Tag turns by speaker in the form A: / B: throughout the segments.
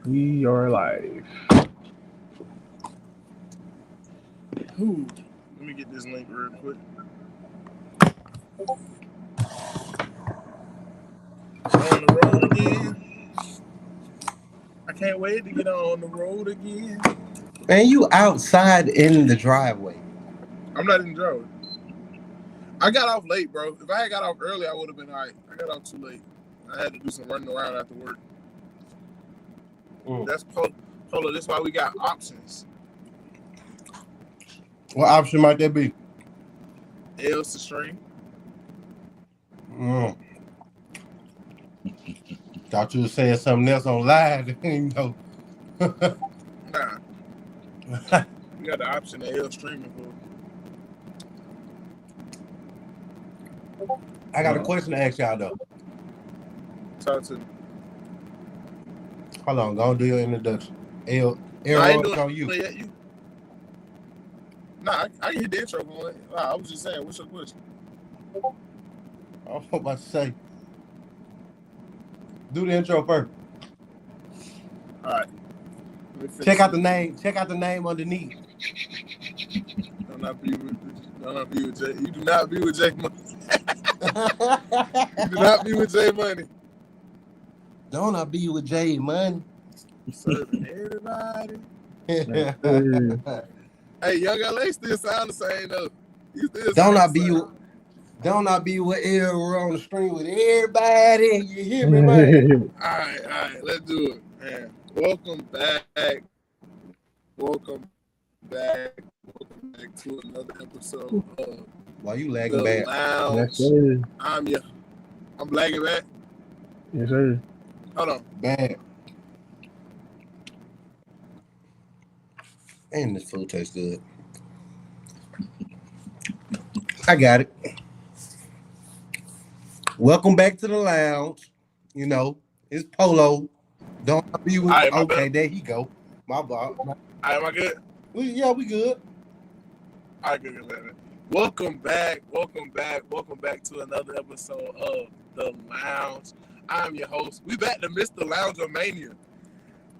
A: We are live.
B: Ooh, let me get this link real quick. On the road again. I can't wait to get on the road again.
C: Man, you outside in the driveway.
B: I'm not in the driveway. I got off late, bro. If I had got off early, I would have been all right. I got off too late. I had to do some running around after work. That's Polo. That's why we got options.
C: What option might that be?
B: L's to stream.
C: Thought you were saying something else on live. You know.
B: Nah. We got the option of L streaming for.
C: I got a question to ask y'all though.
B: Talk to me.
C: Hold on, go and do your introduction. L
B: I ain't
C: on
B: doing
C: you.
B: it yet. Nah, I can hit the intro for it. Nah, I was just saying, what's your question?
C: I was about to say. Do the intro first.
B: All right.
C: Check out the name. Check out the name underneath.
B: Don't not be with Jay. You do not be with Jay Money. You do not be with Jay Money.
C: Don't I be with Jay Money?
B: Serving everybody.
C: Hey,
B: Young LA still sound the same though.
C: don't I be with L on the stream with everybody? You hear me, man?
B: All right, let's do it, man. Welcome back to another episode of
C: Why you lagging
B: The
C: back?
B: Lounge.
A: Yes, sir.
B: I'm lagging back.
A: Yes, sir.
B: Hold on.
C: Bad. And this food tastes good. I got it. Welcome back to the lounge. You know, it's Polo. Don't I be with.
B: Right,
C: okay, there he go. My bad.
B: All right, am I good?
C: We good.
B: All right, good. Welcome back to another episode of The Lounge. I'm your host. We back to Mr. Lounger Mania,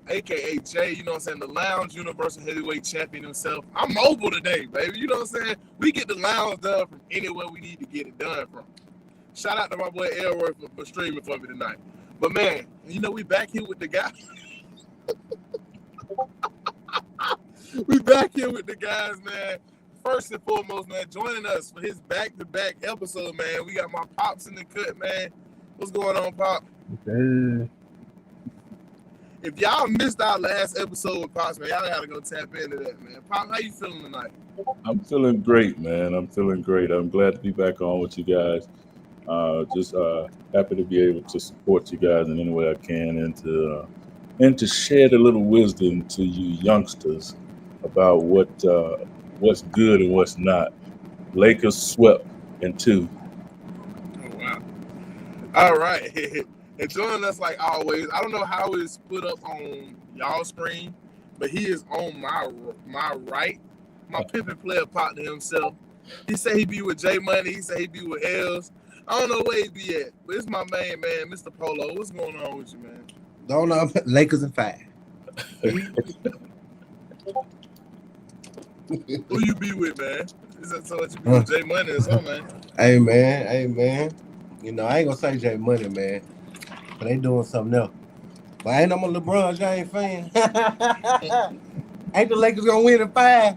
B: a.k.a. Jay, you know what I'm saying, the Lounge Universal Heavyweight Champion himself. I'm mobile today, baby, you know what I'm saying? We get the lounge done from anywhere we need to get it done from. Shout out to my boy Elroy for streaming for me tonight. But, man, you know, we back here with the guy. We back here with the guys, man. First and foremost, man, joining us for his back-to-back episode, man. We got my Pops in the cut, man. What's going on, Pop? If y'all missed our last episode with Pops, man, y'all gotta go tap into that, man. Pop, how you feeling tonight?
D: I'm feeling great, man. I'm feeling great. I'm glad to be back on with you guys. Just happy to be able to support you guys in any way I can and to share a little wisdom to you youngsters about what's good and what's not. Lakers swept in 2.
B: Oh, wow. All right. And joining us like always, I don't know how it's put up on y'all's screen, but he is on my right, my pimping player partner himself. He said he be with J Money. He said he be with L's. I don't know where he be at, but it's my main man, Mr. Polo. What's going on with you, man?
C: Don't know. Lakers and 5.
B: Who you be with, man? Is that so that you be with J Money or something, man?
C: Hey, man. You know, I ain't gonna say J Money, man. But they doing something else. But ain't I'm a LeBron James fan. Ain't the Lakers gonna win in 5?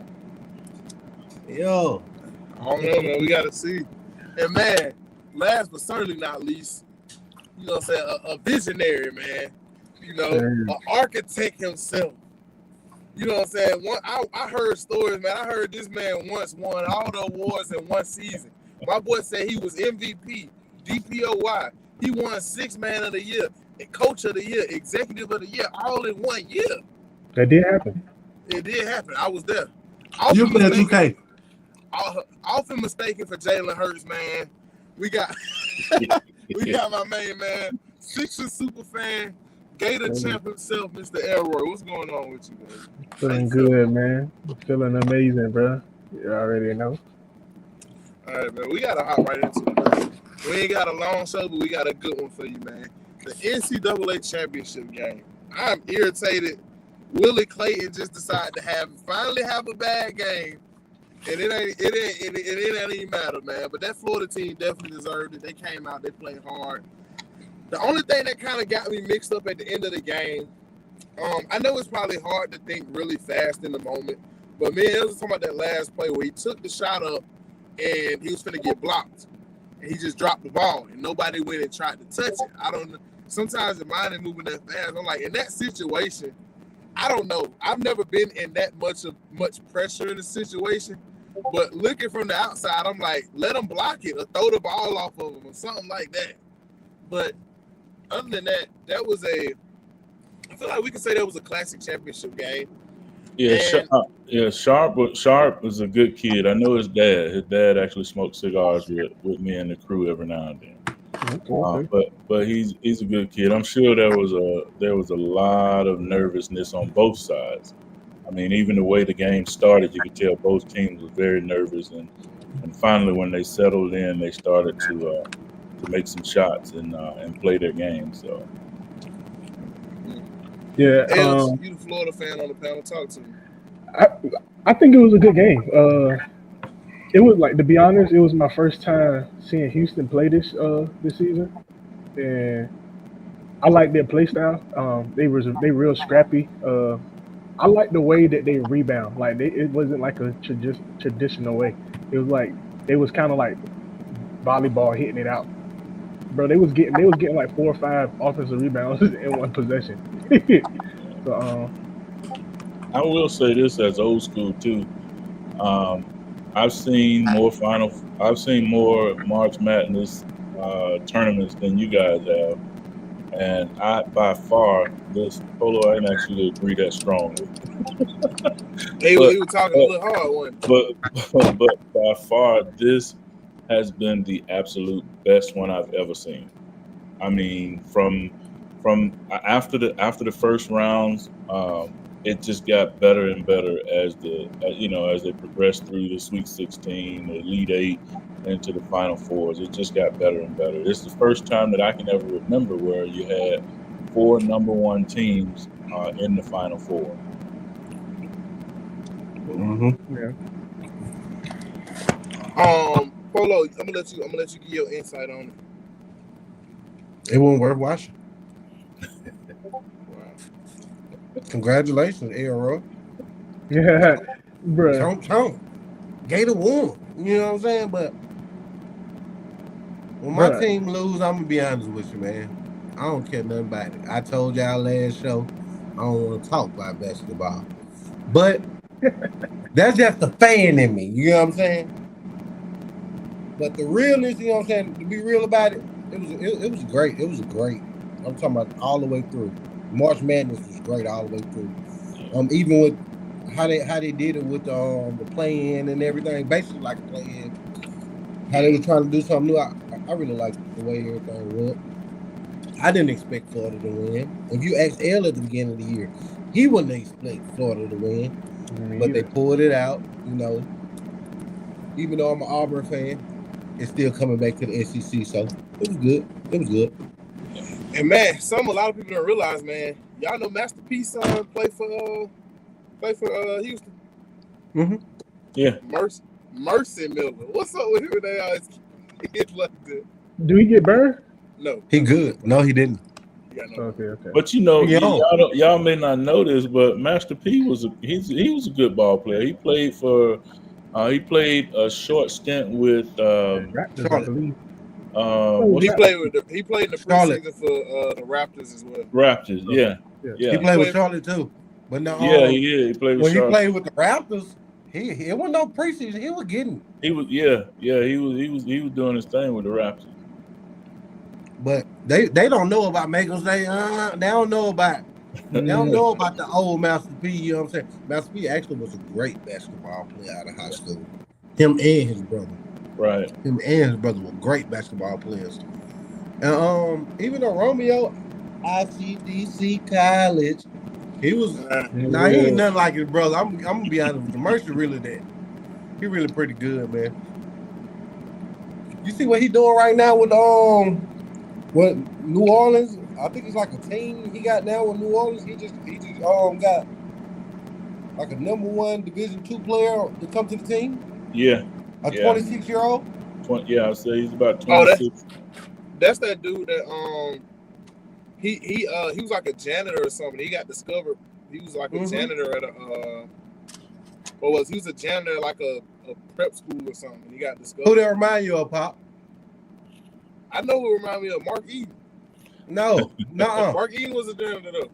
C: Yo.
B: I don't know, man. We gotta see. And man, last but certainly not least, you know what I'm saying, a visionary, man. You know, an architect himself. You know what I'm saying? I heard stories, man. I heard this man once won all the awards in one season. My boy said he was MVP, DPOY. He won 6th Man of the Year, Coach of the Year, Executive of the Year, all in 1 year.
A: That did happen.
B: It did happen. I was there.
C: You played 2K.
B: Often mistaken for Jalen Hurts, man. We got my main man, Sixers super fan, Gator champ himself, Mr. Elroy. What's going on with you, man?
A: Feeling good, man. Feeling amazing, bro. You already know.
B: All right, man. We gotta hop right into it, man. We ain't got a long show, but we got a good one for you, man. The NCAA championship game. I'm irritated. Willie Clayton just decided to finally have a bad game, and it ain't even matter, man. But that Florida team definitely deserved it. They came out, they played hard. The only thing that kind of got me mixed up at the end of the game, I know it's probably hard to think really fast in the moment, but man, it was talking about that last play where he took the shot up and he was finna get blocked, and he just dropped the ball, and nobody went and tried to touch it. I don't know. Sometimes the mind is moving that fast. I'm like, in that situation, I don't know. I've never been in that much pressure in a situation, but looking from the outside, I'm like, let them block it or throw the ball off of them or something like that. But other than that, I feel like we can say that was a classic championship game.
D: Yeah, Sharp was a good kid. I know his dad. His dad actually smoked cigars with me and the crew every now and then.
A: Okay.
D: But he's a good kid. I'm sure there was a lot of nervousness on both sides. I mean, even the way the game started, you could tell both teams were very nervous, and finally when they settled in, they started to make some shots and play their game. So
A: Yeah.
B: You the Florida fan on the panel, talk to me.
A: I think it was a good game. It was like, to be honest, it was my first time seeing Houston play this season, and I like their play style. They real scrappy. I like the way that they rebound. Like it wasn't like a traditional way. It was like they was kind of like volleyball hitting it out, bro. They was getting like 4 or 5 offensive rebounds in one possession. So
D: I will say this as old school too. I've seen more March Madness tournaments than you guys have, and by far this Polo, I can actually agree that strongly.
B: He was talking a little hard one.
D: But by far this has been the absolute best one I've ever seen. I mean, from after the first rounds, it just got better and better as they progressed through the Sweet 16, the Elite 8, into the Final Fours. It just got better and better. It's the first time that I can ever remember where you had 4 number 1 teams in the Final Four.
C: Mm-hmm.
A: yeah.
B: Polo, I'm gonna let you give your insight on it.
C: It wasn't worth watching. Congratulations, Arrow.
A: Yeah, bro.
C: Chomp. Gator won. You know what I'm saying? But when my team lose, I'm gonna be honest with you, man. I don't care nothing about it. I told y'all last show I don't want to talk about basketball, but that's just the fan in me. You know what I'm saying? But the realness, you know what I'm saying? To be real about it, it was great. It was great. I'm talking about all the way through. March Madness was great all the way through. Even with how they did it with the play-in and everything, basically like a play-in. How they were trying to do something new. I really liked the way everything went. I didn't expect Florida to win. If you asked L at the beginning of the year, he wouldn't expect Florida to win. But they pulled it out, you know. Even though I'm an Auburn fan, it's still coming back to the SEC, so it was good. It was good.
B: And man, a lot of people don't realize, man. Y'all know Master P's son play for Houston.
C: Mm-hmm.
D: Yeah.
B: Mercy Miller. What's up with him? They always get like that.
A: Do he get burned?
B: No.
C: He good. No, he didn't.
A: Okay.
D: But y'all may not know this, but Master P was a good ball player. He played for a short stint with
A: Raptors, I believe.
B: He played in the preseason for the Raptors as well.
D: Raptors, yeah.
C: He played with Charlotte too, but no.
D: He played with
C: when
D: Charlotte.
C: He played with the Raptors. It wasn't no preseason. He was getting.
D: He was He was doing his thing with the Raptors.
C: But they don't know about Megan. They don't know about the old Master P. You know what I'm saying? Master P actually was a great basketball player out of high school. Him and his brother.
D: Right.
C: Him and his brother were great basketball players. And even though Romeo, ICDC College, he was he ain't nothing like his brother. I'm gonna be honest with you. Mercer really that. He really pretty good, man. You see what he doing right now with New Orleans? I think it's like a team he got now with New Orleans. He just got like a #1 Division II player to come to the team.
D: Yeah.
C: A 26-year-old.
D: Yeah, I'd say he's about
B: Oh,
D: 26.
B: that's that dude that he was like a janitor or something. He got discovered. He was like a janitor at a he was a janitor at like a prep school or something. He got discovered.
C: Who that remind you of, Pop?
B: I know who remind me of Mark Eden.
C: No, nuh-uh.
B: Mark Eden was a janitor though.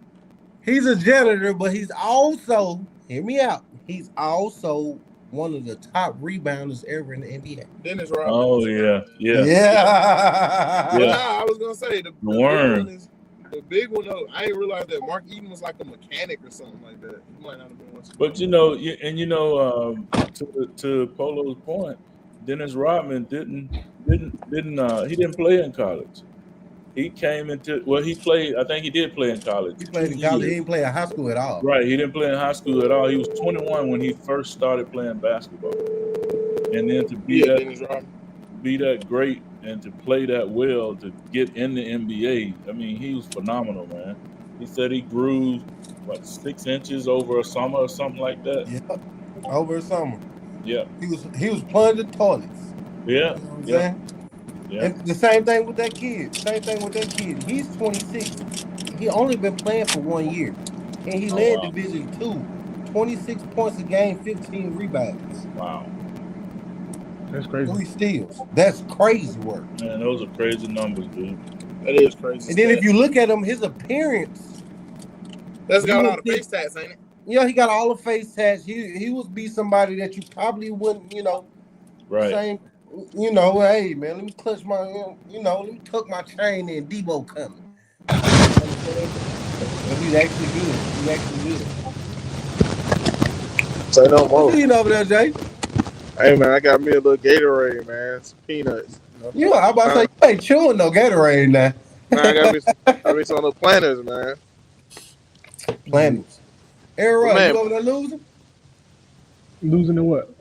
C: He's a janitor, but he's also, hear me out, he's also one of the top rebounders ever in the NBA.
B: Dennis Rodman.
D: Oh yeah.
B: But nah, I was gonna say the
D: worm.
B: The big one though. I didn't realize that Mark Eden was like a mechanic or something like that. He might not have been watching.
D: But to Polo's point, Dennis Rodman didn't play in college. He came into he played. I think he did play in college.
C: He played in college. He didn't play in high school at all.
D: Right, he didn't play in high school at all. He was 21 when he first started playing basketball, and then to be that great and to play that well to get in the NBA. I mean, he was phenomenal, man. He said he grew 6 inches over a summer or something like that.
C: Yeah, over a summer.
D: Yeah,
C: he was plunging toilets.
D: Yeah,
C: you know what I'm saying?
D: Yeah.
C: And the same thing with that kid. He's 26. He only been playing for 1 year. And he led Division II. 26 points a game, 15 rebounds.
D: Wow.
A: That's crazy.
C: 3 steals. That's crazy work.
D: Man, those are crazy numbers, dude.
B: That is crazy.
C: And then if you look at him, his appearance.
B: That's got a lot of face tats, ain't it?
C: Yeah, he got all the face tats. He would be somebody that you probably wouldn't,
D: right.
C: Saying, hey man, let me clutch my, let me tuck my chain in. Debo coming. But he's actually good.
B: Say no more.
C: What you over there, Jay?
B: Hey man, I got me a little Gatorade, man. Some peanuts.
C: Yeah, I'm about to say you ain't chewing no Gatorade now.
B: Man, I got me some little planters, man.
C: Planters. Aaron,
B: Man.
C: you over there losing?
A: Losing to what?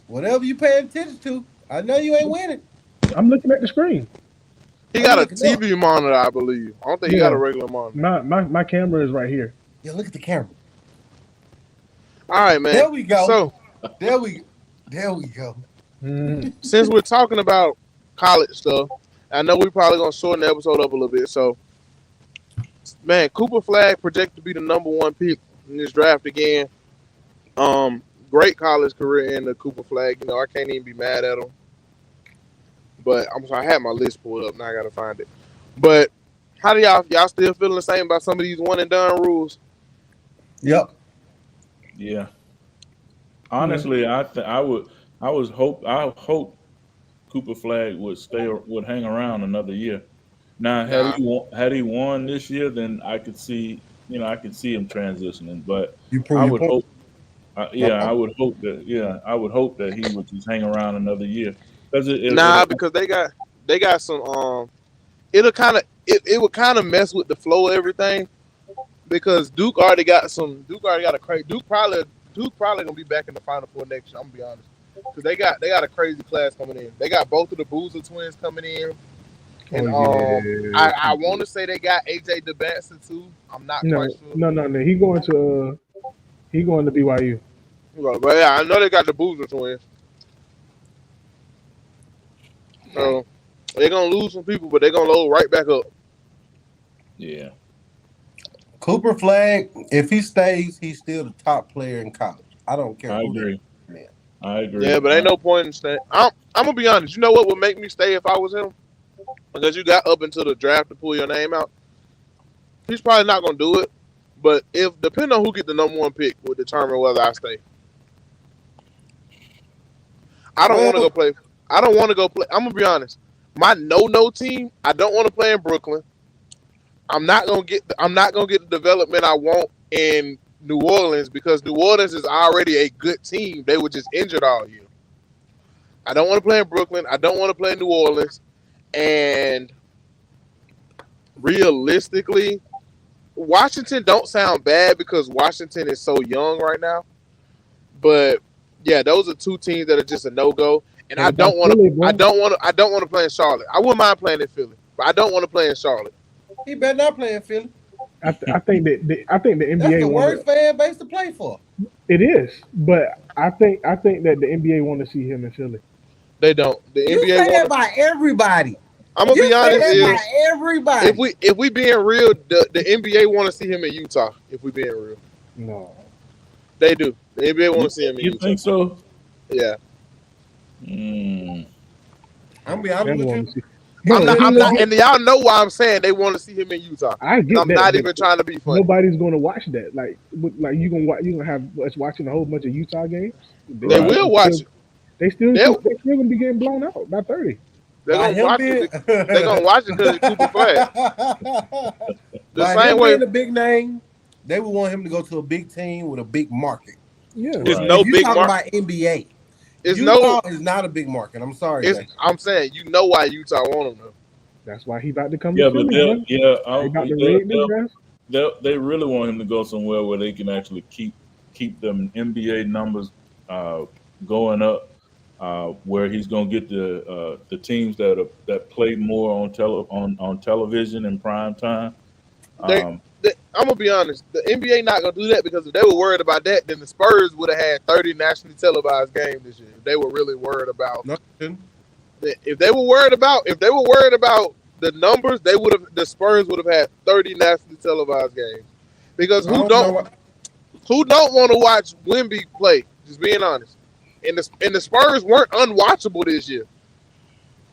C: Whatever you paying attention to. I know you ain't winning.
A: I'm looking at the screen.
B: He got a TV monitor, I believe. I don't think he got a regular monitor.
A: My camera is right here.
C: Yeah, look at the camera.
B: All right, man.
C: There we go.
B: So
C: there we go.
B: Since we're talking about college stuff, I know we're probably gonna shorten the episode up a little bit. So, man, Cooper Flag projected to be the #1 pick in this draft again. Great college career in the Cooper Flag. I can't even be mad at him. But I'm sorry, I had my list pulled up. Now I gotta find it. But how do y'all still feeling the same about some of these one and done rules?
C: Yep.
D: Yeah. Honestly, I hope Cooper Flag would hang around another year. Now, had he won this year, then I could see him transitioning. But I would hope. I would hope that he would just hang around another year.
B: Because they got some. It would kind of mess with the flow of everything. Because Duke probably gonna be back in the Final Four next year. I'm gonna be honest, because they got a crazy class coming in. They got both of the Boozer twins coming in, and I want to say they got AJ DeBanson too. I'm not quite sure.
A: No. He going to BYU.
B: But yeah, I know they got the Boozer twins. So they're gonna lose some people, but they're gonna load right back up.
D: Yeah.
C: Cooper Flag, if he stays, he's still the top player in college. I don't care.
D: I agree.
B: Yeah, but ain't no point in staying. I'm gonna be honest. You know what would make me stay if I was him? Because you got up until the draft to pull your name out. He's probably not gonna do it. But depending on who get the #1 pick will determine whether I stay. I don't want to go play. I'm gonna be honest. My no team. I don't want to play in Brooklyn. I'm not gonna get the development I want in New Orleans because New Orleans is already a good team. They were just injured all year. I don't want to play in Brooklyn. I don't want to play in New Orleans. And realistically, Washington don't sound bad because Washington is so young right now. But yeah, those are two teams that are just a no-go. And I don't want to play in Charlotte. I wouldn't mind playing in Philly, but I don't want to play in Charlotte.
C: He better not play in Philly.
A: I think that the NBA
C: That's the
A: wanna,
C: worst fan base to play for.
A: it is, but I think that the NBA want to see him in Philly.
B: They don't. The
C: You
B: NBA
C: say that
B: want.
C: by everybody.
B: I'm gonna
C: You
B: be
C: say
B: honest.
C: that
B: Is
C: by everybody.
B: if we being real, the NBA want to see him in Utah. If we being real,
A: No,
B: they do. The NBA want to see him in
D: You
B: Utah.
D: think so?
B: Yeah.
D: Mm.
C: I'm gonna be
A: they
C: honest with
A: want
C: you.
A: to see. Bro,
B: I'm not, and y'all know why I'm saying they want to see him in Utah.
A: I
B: And
A: get
B: I'm
A: that.
B: not
A: but
B: even trying to be funny.
A: Nobody's going to watch that. Like you gonna have us watching a whole bunch of Utah games.
B: They
D: Right.
B: will watch it.
A: They still
B: They'll-
A: gonna be getting blown out by 30.
B: They're
C: By
B: gonna
C: him
B: watch
C: being,
B: it. They're gonna watch it because it's Cooper Flag. The
C: by
B: same
C: him
B: way.
C: being a big name, they would want him to go to a big team with a big market.
A: Yeah,
B: It's
D: Right.
B: no
C: If you
B: big
C: talking
B: market.
C: about NBA,
B: It's
C: Utah
B: no.
C: is not a big market. I'm sorry,
B: It's.
C: Jay.
B: I'm saying you know why Utah want him though.
A: that's why he about to come
D: Yeah,
A: to
D: but
A: Philly, bro. They about to raid this guys.
D: they really want him to go somewhere where they can actually keep them NBA numbers going up, where he's going to get the teams that play more on television in prime time.
B: I'm gonna be honest. The NBA not gonna do that because if they were worried about that, then the Spurs would have had 30 nationally televised games this year. If they were really worried about,
C: No, they shouldn't.
B: if they were worried about the numbers, the Spurs would have had 30 nationally televised games. Because
C: I don't know what-
B: who don't want to watch Wemby play? Just being honest. And the Spurs weren't unwatchable this year.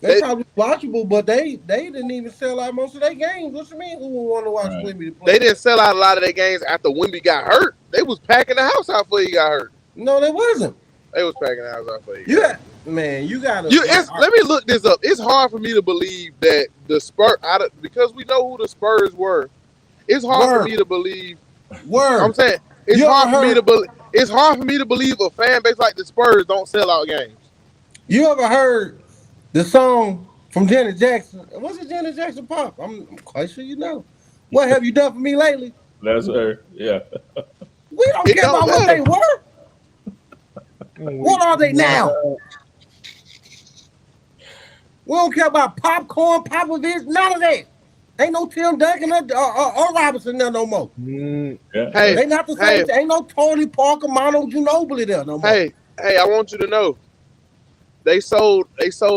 C: They probably watchable, but they didn't even sell out most of their games. What you mean? Who would want to watch
D: Right.
C: Wemby play?
B: They didn't sell out a lot of their games after Wemby got hurt. They was packing the house out before he got hurt.
C: No, they wasn't.
B: They was packing the house out before he got
C: You
B: hurt.
C: man, you gotta.
B: Let me look this up. It's hard for me to believe that the Spurs, because we know who the Spurs were. It's hard for me to believe.
C: Word.
B: I'm saying it's
C: You ever
B: hard for me
C: heard-
B: to believe. It's hard for me to believe a fan base like the Spurs don't sell out games.
C: You ever heard the song from Janet Jackson? Was it Janet Jackson Pop? I'm quite sure you know. What have you done for me lately?
D: That's her. Yeah.
C: We don't
B: It
C: care
B: don't
C: about what
B: matter.
C: they were. What are they now? We don't care about popcorn, Popovich, none of that. Ain't no Tim Duncan or Robinson there no more.
D: Yeah.
B: Hey,
C: They not the same. Ain't no Tony Parker, Mono Ginobili there no more.
B: hey, I want you to know. They sold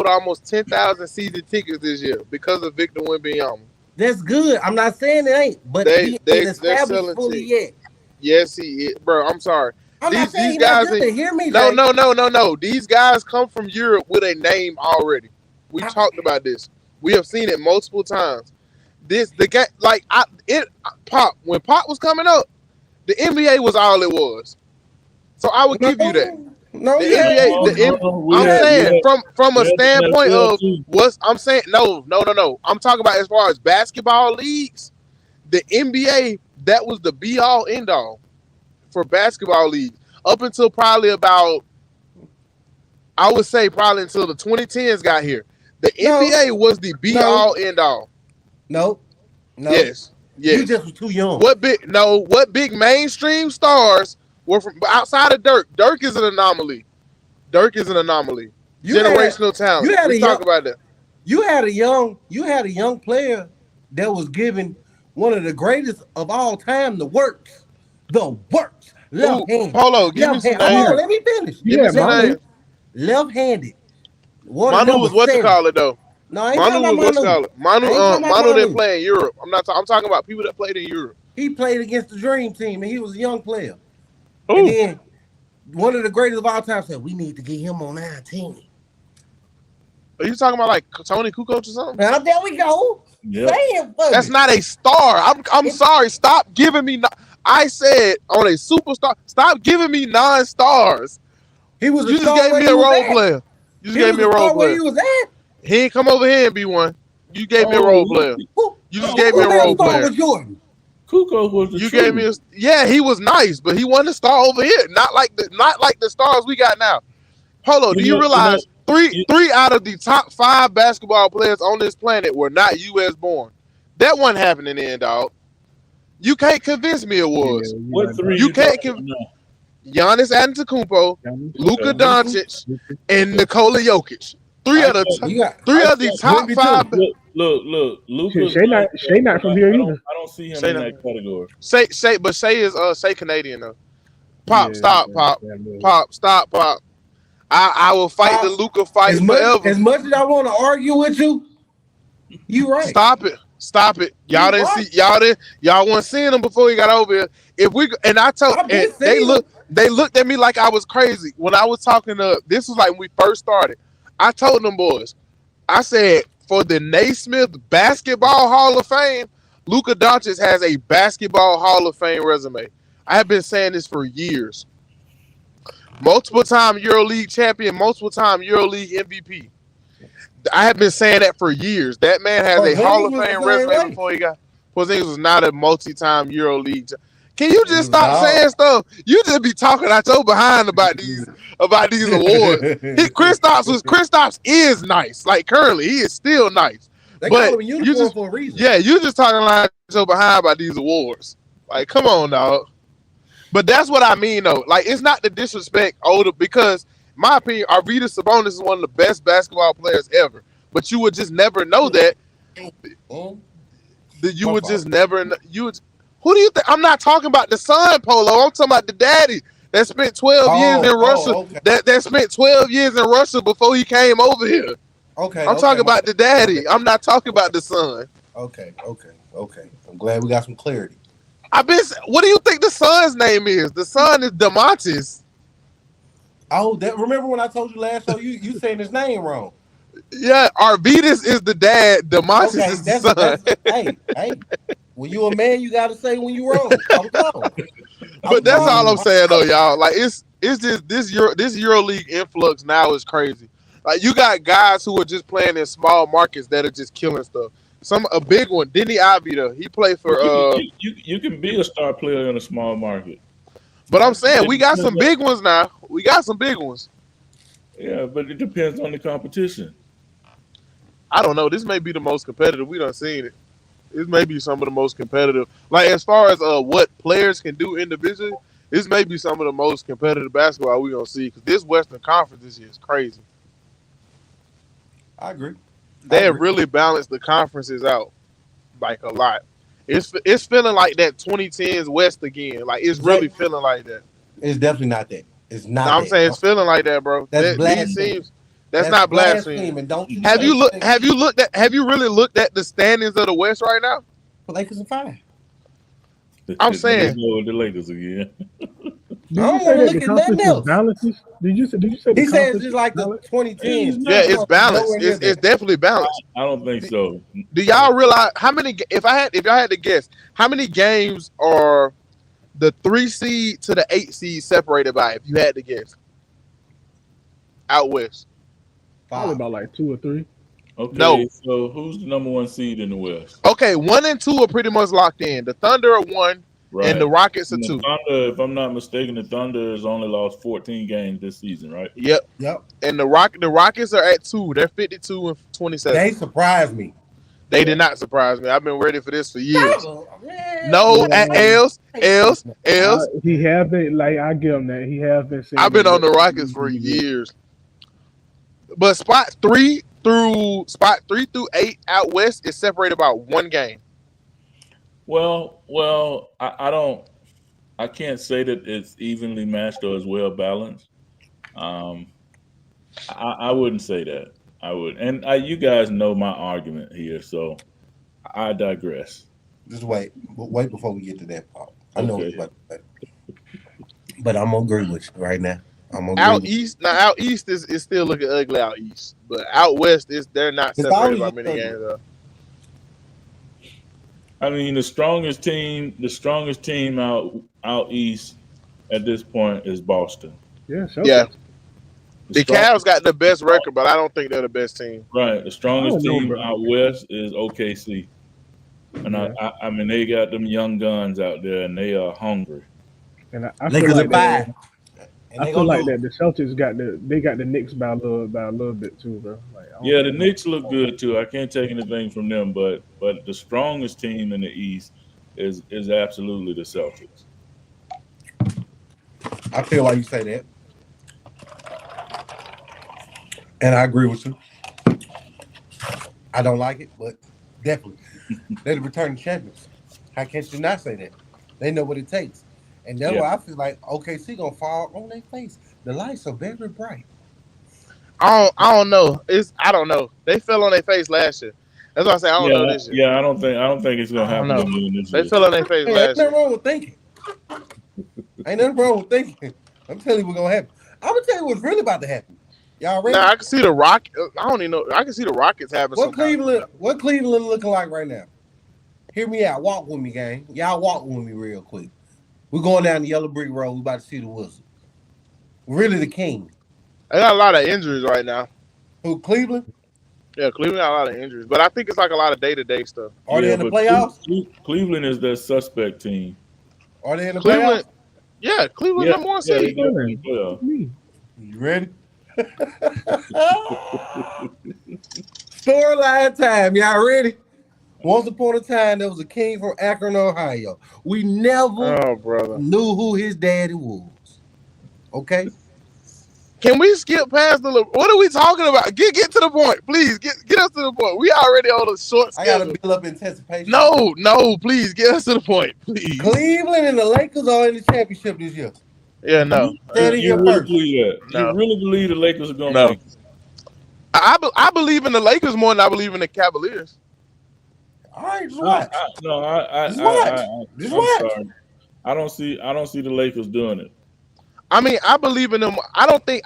B: almost 10,000 season tickets this year because of Victor Wembanyama.
C: That's good. I'm not saying it ain't, but
B: They-
C: he
B: they-
C: ain't
B: they're
C: established
B: selling
C: fully
B: tickets.
C: yet.
B: Yes, he is. Bro, I'm sorry.
C: I'm not
B: These
C: saying
B: guys
C: guys to hear me.
B: No,
C: Jay.
B: no. These guys come from Europe with a name already. We talked about this. We have seen it multiple times. The guy Pop, when Pop was coming up, the NBA was all it was. So I would give you that.
C: No,
B: The
C: yeah.
B: NBA, I'm saying from a standpoint of what's I'm saying no. I'm talking about as far as basketball leagues, the NBA, that was the be all end all for basketball leagues up until probably about, I would say probably until the 2010s got here. The NBA was the be all end all.
C: No.
B: Yes.
C: You just was too young.
B: What big mainstream stars were from outside of Dirk? Dirk is an anomaly. Generational talent. We talk about that.
C: You had a young player that was given one of the greatest of all time the works. Left hand.
B: Polo, give me some
C: Hold on,
B: names.
C: let me finish.
B: Give me some names.
C: Left-handed.
B: Manu was what you call it though.
C: No, I ain't
B: Manu
C: talking
B: was what you
C: about
B: call it. Manu didn't play in Europe. I'm talking about people that played in Europe.
C: He played against the Dream Team, and he was a young player.
B: Ooh.
C: And then one of the greatest of all time said, "We need to get him on our team."
B: Are you talking about like Tony Kukoc or something?
C: Now there we go.
D: Yeah.
C: Say it for
B: That's
C: me.
B: not a star. I'm sorry. Stop giving me. I said on a superstar. Stop giving me non-stars.
C: He was.
B: You just gave me a role player. You just gave me a role
C: Where
B: player.
C: he was at?
B: He ain't come over here and be one. You gave me a role player. You just gave me a role player.
C: Was Jordan.
D: Kukoc was the
B: You
D: truth.
B: gave me he was nice, but he wasn't a star over here. Not like the stars we got now. Polo, do you realize three out of the top 5 basketball players on this planet were not US born? That wasn't happening then, dog. You can't convince me it was.
D: What three?
B: You can't
D: talking about?
B: Giannis Antetokounmpo, Luka Doncic, and Nikola Jokic. Three of the top five.
D: Look. Luka.
A: Shea not from here either.
D: I don't see him
B: Shea
D: in
B: not-
D: that category.
B: Shea is Canadian though. Pop, stop. Stop. I will fight the Luka fight forever.
C: As much as I want to argue with you, you right.
B: Stop it. Y'all didn't see y'all weren't seeing him before he got over here. They looked at me like I was crazy when I was talking to. This was like when we first started. I told them boys, I said for the Naismith Basketball Hall of Fame, Luka Doncic has a Basketball Hall of Fame resume. I have been saying this for years. Multiple time EuroLeague champion, multiple time EuroLeague MVP. I have been saying that for years. That man has a Hall of Fame resume before he got. Porzingis was not a multi-time EuroLeague. Can you just stop saying stuff? You just be talking out your behind about these awards. Kristaps is nice. Like currently, he is still nice.
C: They call him a unicorn for a reason.
B: Yeah, you just talking like your behind about these awards. Like, come on, dog. But that's what I mean, though. Like, it's not the disrespect older because, in my opinion, Arvydas Sabonis is one of the best basketball players ever. But you would just never know that. You would just never know. Who do you think? I'm not talking about the son, Polo. I'm talking about the daddy that spent 12 years in Russia. Okay. That spent 12 years in Russia before he came over here.
C: Okay.
B: I'm talking about the daddy. I'm not talking about the son.
C: Okay. I'm glad we got some clarity.
B: What do you think the son's name is? The son is DeMontis.
C: Oh, remember when I told you last show you saying his name wrong?
B: Yeah, Arvydas is the dad. DeMontis is the son.
C: Hey. When you a man, you gotta say when you wrong.
B: But that's all I'm saying though, y'all. Like it's just this EuroLeague influx now is crazy. Like you got guys who are just playing in small markets that are just killing stuff. A big one, Denny Avila. He played for.
D: You can be a star player in a small market.
B: But I'm saying we got some big ones now. We got some big ones.
D: Yeah, but it depends on the competition.
B: I don't know. This may be the most competitive. We done seen it. This may be some of the most competitive. Like as far as what players can do individually, this may be some of the most competitive basketball we gonna see because this Western Conference this year is crazy.
C: I agree.
B: They have really balanced the conferences out like a lot. It's feeling like that 2010s West again. Like it's really feeling like that.
C: It's definitely not that. It's not.
B: No, I'm saying it's feeling like that, bro.
C: That's blasphemy.
B: That's not blasphemy. Have you really looked at the standings of the West right now?
C: The Lakers are fine.
B: I'm saying
D: the Lakers again.
A: Did you say that the conference is balanced? Did you say
C: he says it's like the 2010s?
B: Yeah, it's balanced. It's definitely balanced.
D: I don't think so.
B: Do y'all realize how many? If y'all had to guess, how many games are the 3 seed to the 8 seed separated by? If you had to guess, out west,
A: probably about like 2 or 3.
D: Okay,
B: no.
D: So who's the number 1 seed in the West?
B: Okay, 1 and 2 are pretty much locked in. The Thunder are 1. Right. And the Rockets are 2.
D: Thunder, if I'm not mistaken, the Thunder has only lost 14 games this season, right?
B: Yep. And the Rockets are at 2. They're 52 and 27.
C: They surprised me.
B: They did not surprise me. I've been ready for this for years. No, Els.
A: He have been like I give him that. He have been.
B: I've been on the Rockets for years. But spot 3 through 8 out west is separated by 1 game.
D: Well, I can't say that it's evenly matched or as well balanced. I wouldn't say that. I would, and you guys know my argument here, so I digress.
C: Just wait before we get to that part. I know it's about that, but I'm gonna agree with you right now.
B: Out east is still looking ugly out east, but out west they're not separated by many games though.
D: I mean, the strongest team out east at this point is Boston.
A: Yeah.
B: The Cavs got the best record, but I don't think they're the best team.
D: Right. The strongest team out west is OKC. And I mean, they got them young guns out there, and they are hungry.
A: And I feel like that. I feel like that the Celtics got the Knicks by a little bit too, bro.
D: Yeah, the Knicks look good too. I can't take anything from them, but the strongest team in the East is absolutely the Celtics.
C: I feel like you say that, and I agree with you. I don't like it, but definitely. They're the returning champions. How can you not say that? They know what it takes. And that's why I feel like OKC gonna fall on their face. The lights are very bright.
E: I don't know. I don't know. They fell on their face last year. That's why I say I don't know this year.
D: Yeah, I don't think it's gonna
E: I don't
D: happen
E: know.
D: again this
E: They
D: year.
E: fell on their face
C: Hey,
E: last
C: ain't
E: year.
C: nothing wrong with thinking. Ain't nothing wrong with thinking. I'm telling you what's gonna happen. I'm gonna tell you what's really about to happen. Y'all ready?
E: Now I can see the Rock. I don't even know. I can see the Rockets having
C: What Cleveland looking like right now? Hear me out. Walk with me, gang. Y'all walk with me real quick. We're going down the yellow brick road. We about to see the Wizard. Really the king.
E: They got a lot of injuries right now.
C: Who, Cleveland?
E: Yeah, Cleveland got a lot of injuries, but I think it's like a lot of day-to-day stuff.
C: Are they in the playoffs?
D: Cleveland is their suspect team.
C: Are they in the
E: Cleveland?
C: playoffs?
E: Yeah, Cleveland number one seed.
C: You ready? Storyline time. Y'all ready? Once upon a time, there was a king from Akron, Ohio. We never knew who his daddy was. Okay?
E: Can we skip past the? What are we talking about? Get to the point, please. Get us to the point. We already on a short schedule.
C: I got to build up anticipation.
E: No, please get us to the point, please.
C: Cleveland and the Lakers are in the championship this year.
E: Yeah, no.
D: You really believe that?
E: No.
D: You really believe the Lakers are going to
E: No.
D: make it?
E: I believe in the Lakers more than I believe in the Cavaliers.
C: All right, just watch.
D: I'm sorry. I don't see the Lakers doing it.
E: I mean, I believe in them. I don't think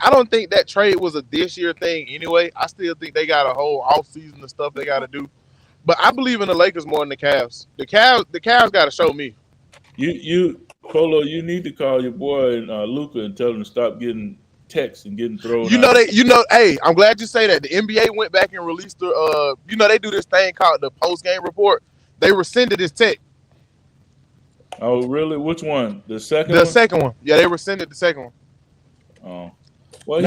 E: that trade was a this year thing anyway. I still think they got a whole off season of stuff they got to do. But I believe in the Lakers more than the Cavs. The Cavs got to show me.
D: You Polo, you need to call your boy Luka and tell him to stop getting texts and getting thrown out.
E: Hey, I'm glad you say that. The NBA went back and released the they do this thing called the post game report. They rescinded his text.
D: Oh, really? Which one? The second
E: one?
D: The
E: second one. Yeah, they rescinded the second one.
D: Oh. Well,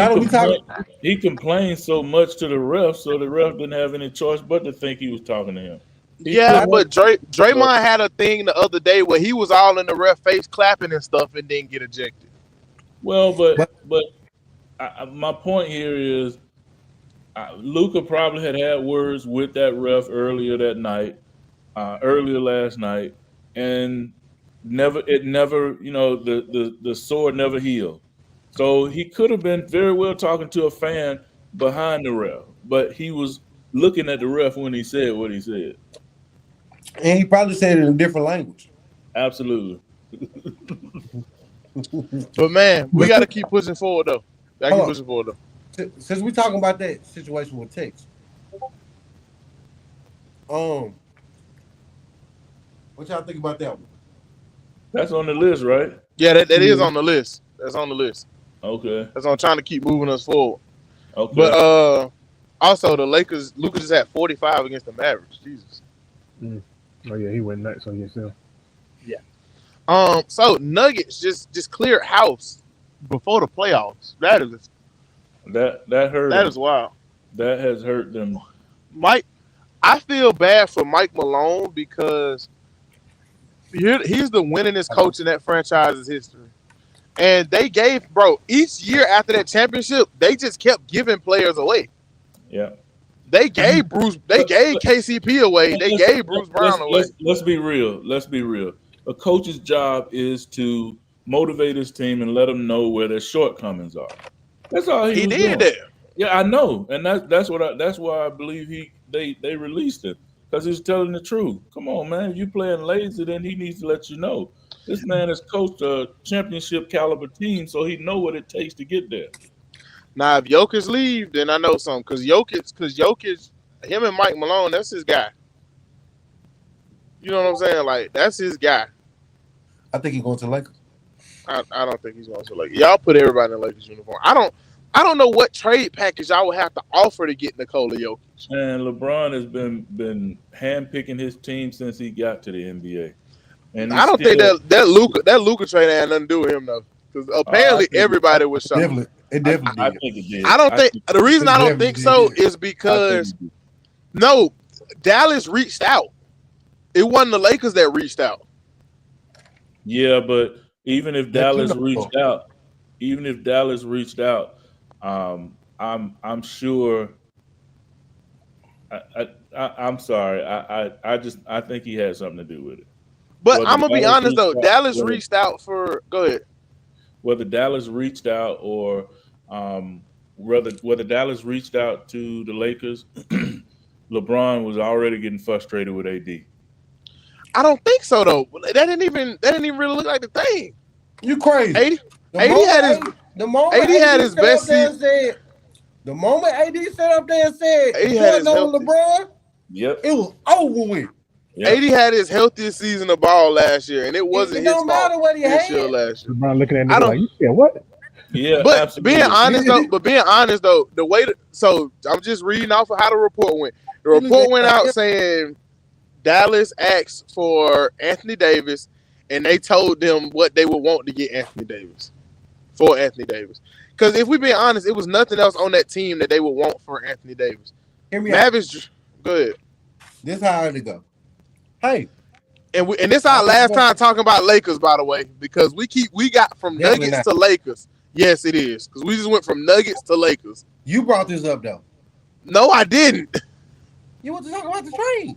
D: he complained so much to the ref, so the ref didn't have any choice but to think he was talking to him.
E: But Draymond had a thing the other day where he was all in the ref face clapping and stuff and didn't get ejected.
D: Well, but my point here is Luka probably had words with that ref earlier last night, and the sword never healed. So he could have been very well talking to a fan behind the ref, but he was looking at the ref when he said what he said.
C: And he probably said it in a different language.
D: Absolutely.
E: But man, we got to keep pushing forward though.
C: Since we're talking about that situation with Tex, what y'all think about that one?
D: That's on the list, right?
E: Yeah, that is on the list. That's on the list.
D: Okay.
E: That's on trying to keep moving us forward.
D: Okay.
E: But also the Lakers, Luka just had 45 against the Mavericks. Jesus.
A: Oh yeah, he went nuts against them.
E: Yeah. So Nuggets just cleared house before the playoffs. That hurt. That is wild.
D: That has hurt them.
E: Mike, I feel bad for Mike Malone because he's the winningest coach in that franchise's history. And they gave, each year after that championship, they just kept giving players away.
D: Yeah.
E: They gave KCP away. They gave Bruce Brown away.
D: Let's be real. A coach's job is to motivate his team and let them know where their shortcomings are. That's all he was
E: did
D: doing.
E: that.
D: Yeah, I know, and that's why I believe they released him, because he's telling the truth. Come on, man, if you playing lazy, then he needs to let you know. This man has coached a championship caliber team, so he know what it takes to get there.
E: Now, if Jokic leave, then I know something. Because Jokic, him and Mike Malone, that's his guy. You know what I'm saying? Like, that's his guy.
C: I think he's going to the Lakers.
E: I don't think he's going to the Lakers. Y'all put everybody in the Lakers uniform. I don't know what trade package y'all would have to offer to get Nikola Jokic.
D: And LeBron has been handpicking his team since he got to the NBA. And
E: I don't think that Luka trade had nothing to do with him though, because apparently everybody was shocked.
C: It definitely did.
D: I think it did.
E: I don't think the reason I don't think so is because Dallas reached out. It wasn't the Lakers that reached out.
D: Yeah, but even if Dallas reached out, I'm sure I'm sorry. I think he had something to do with it.
E: But
D: Whether
E: I'm gonna be
D: Dallas
E: honest though,
D: reached out,
E: Dallas
D: whether,
E: reached out for. Go ahead.
D: whether Dallas reached out or whether Dallas reached out to the Lakers, LeBron was already getting frustrated with AD.
E: I don't think so though. That didn't even really look like the thing.
C: You crazy.
E: 80,
C: The
E: 80
C: moment,
E: had his
C: the moment
E: 80 had
C: AD
E: his
C: sat up
E: best
C: there
E: season.
C: and said, the moment AD sat up there and said,
E: 80 had his
C: Jordan over
E: healthy.
C: LeBron,
D: Yep.
C: it was over with.
D: Yep.
E: 80 had his healthiest season of ball last year, and it wasn't
C: It
E: his
C: don't
E: fault
C: matter what he
E: this year
C: had.
E: last year.
A: LeBron looking at
E: I
A: nigga
E: don't.
A: like, you said what?
D: Yeah,
E: But
D: absolutely.
E: being honest though, the way so I'm just reading off of how the report went. The report went out saying Dallas asked for Anthony Davis, and they told them what they would want to get Anthony Davis for Anthony Davis. Because if we being honest, it was nothing else on that team that they would want for Anthony Davis.
C: Hear me out.
E: Mavis, go ahead.
C: This how it go. Hey,
E: And this our last time talking about Lakers, by the way, because we got from
C: Definitely
E: Nuggets
C: not.
E: to Lakers. Yes, it is, because we just went from Nuggets to Lakers.
C: you brought this up though.
E: No, I didn't.
C: You want to talk about the trade?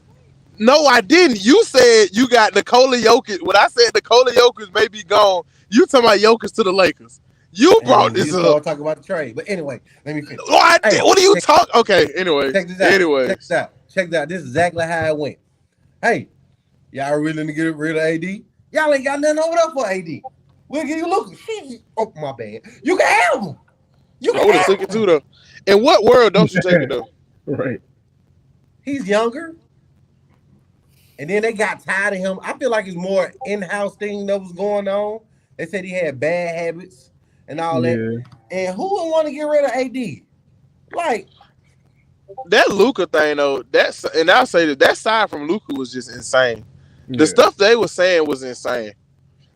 E: No, I didn't. You said you got Nikola Jokic. When I said Nikola Jokic may be gone, you talking about Jokic to the Lakers. You brought this
C: you
E: up.
C: start talking about the trade. But anyway, let me finish.
E: What?
C: Hey,
E: What are you talking? Okay, anyway.
C: Check this out.
E: Anyway.
C: Check this out. This is exactly how it went. Hey, y'all willing to get rid of AD? Y'all ain't got nothing over there for AD. We'll give you Lucas. Oh, my bad. You can have him. You
E: I
C: can
E: would have
C: have
E: took it
C: him.
E: too, though. In what world don't you take it, though?
A: Right.
C: He's younger. And then they got tired of him. I feel like it's more in-house thing that was going on. They said he had bad habits and all that.
A: Yeah.
C: And who would want to get rid of AD? Like,
E: That Luka thing, though, and I'll say that side from Luka was just insane. The
A: Yeah.
E: stuff they were saying was insane.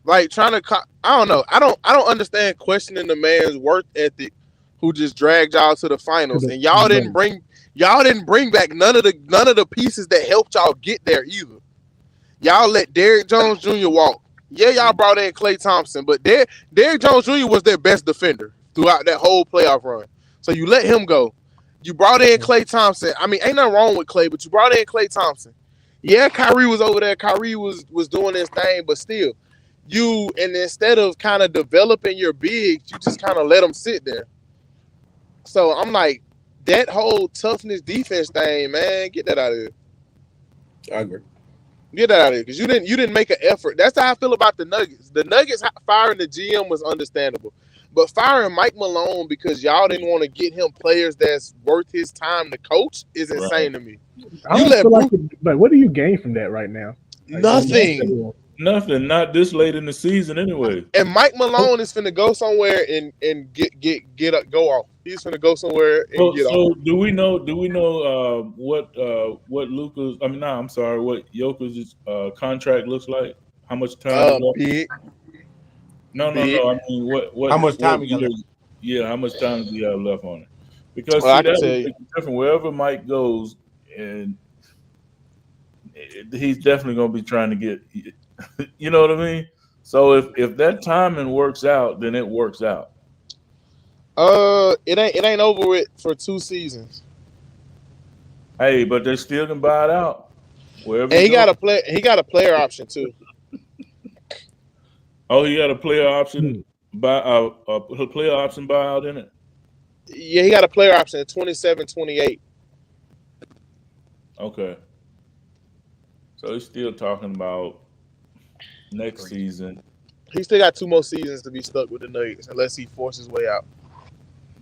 E: Like trying to, I don't know. I don't understand questioning the man's work ethic, who just dragged y'all to the finals, and y'all didn't bring back none of the pieces that helped y'all get there either. Y'all let Derrick Jones Jr. walk. Yeah, y'all brought in Klay Thompson, but Derrick Jones Jr. was their best defender throughout that whole playoff run. So you let him go. You brought in Klay Thompson. I mean, ain't nothing wrong with Klay, but you brought in Klay Thompson. Yeah, Kyrie was over there. Kyrie was doing his thing, but still, instead of kind of developing your bigs, you just kind of let them sit there. So I'm like, that whole toughness defense thing, man, get that out of here.
C: I agree.
E: Get that out of here, because you didn't make an effort. That's how I feel about the Nuggets. The Nuggets firing the GM was understandable, but firing Mike Malone because y'all didn't want to get him players that's worth his time to coach is insane to me.
A: I don't feel like what do you gain from that right now? Like,
E: Nothing.
D: Nothing. Not this late in the season, anyway.
E: And Mike Malone is finna go somewhere and go off. He's finna go somewhere and get off.
D: So do we know what Luka's? I mean, I'm sorry. What Jokic's contract looks like? How much time?
E: Big.
D: No. I mean, what?
C: How much time he got left?
D: Yeah, how much time do you have left on it? Because
E: I can
D: that
E: tell
D: is
E: you.
D: different. Wherever Mike goes, and he's definitely going to be trying to get. You know what I mean? So if that timing works out, then it works out.
E: It ain't over with for 2 seasons.
D: Hey, but they still can buy it out. Wherever.
E: And he got a player option too.
D: Oh, he got a player option a player option buyout in it.
E: Yeah, he got a player option at 27, 28.
D: Okay. So he's still talking about next season.
E: He still got 2 more seasons to be stuck with the Nuggets unless he forces his way out.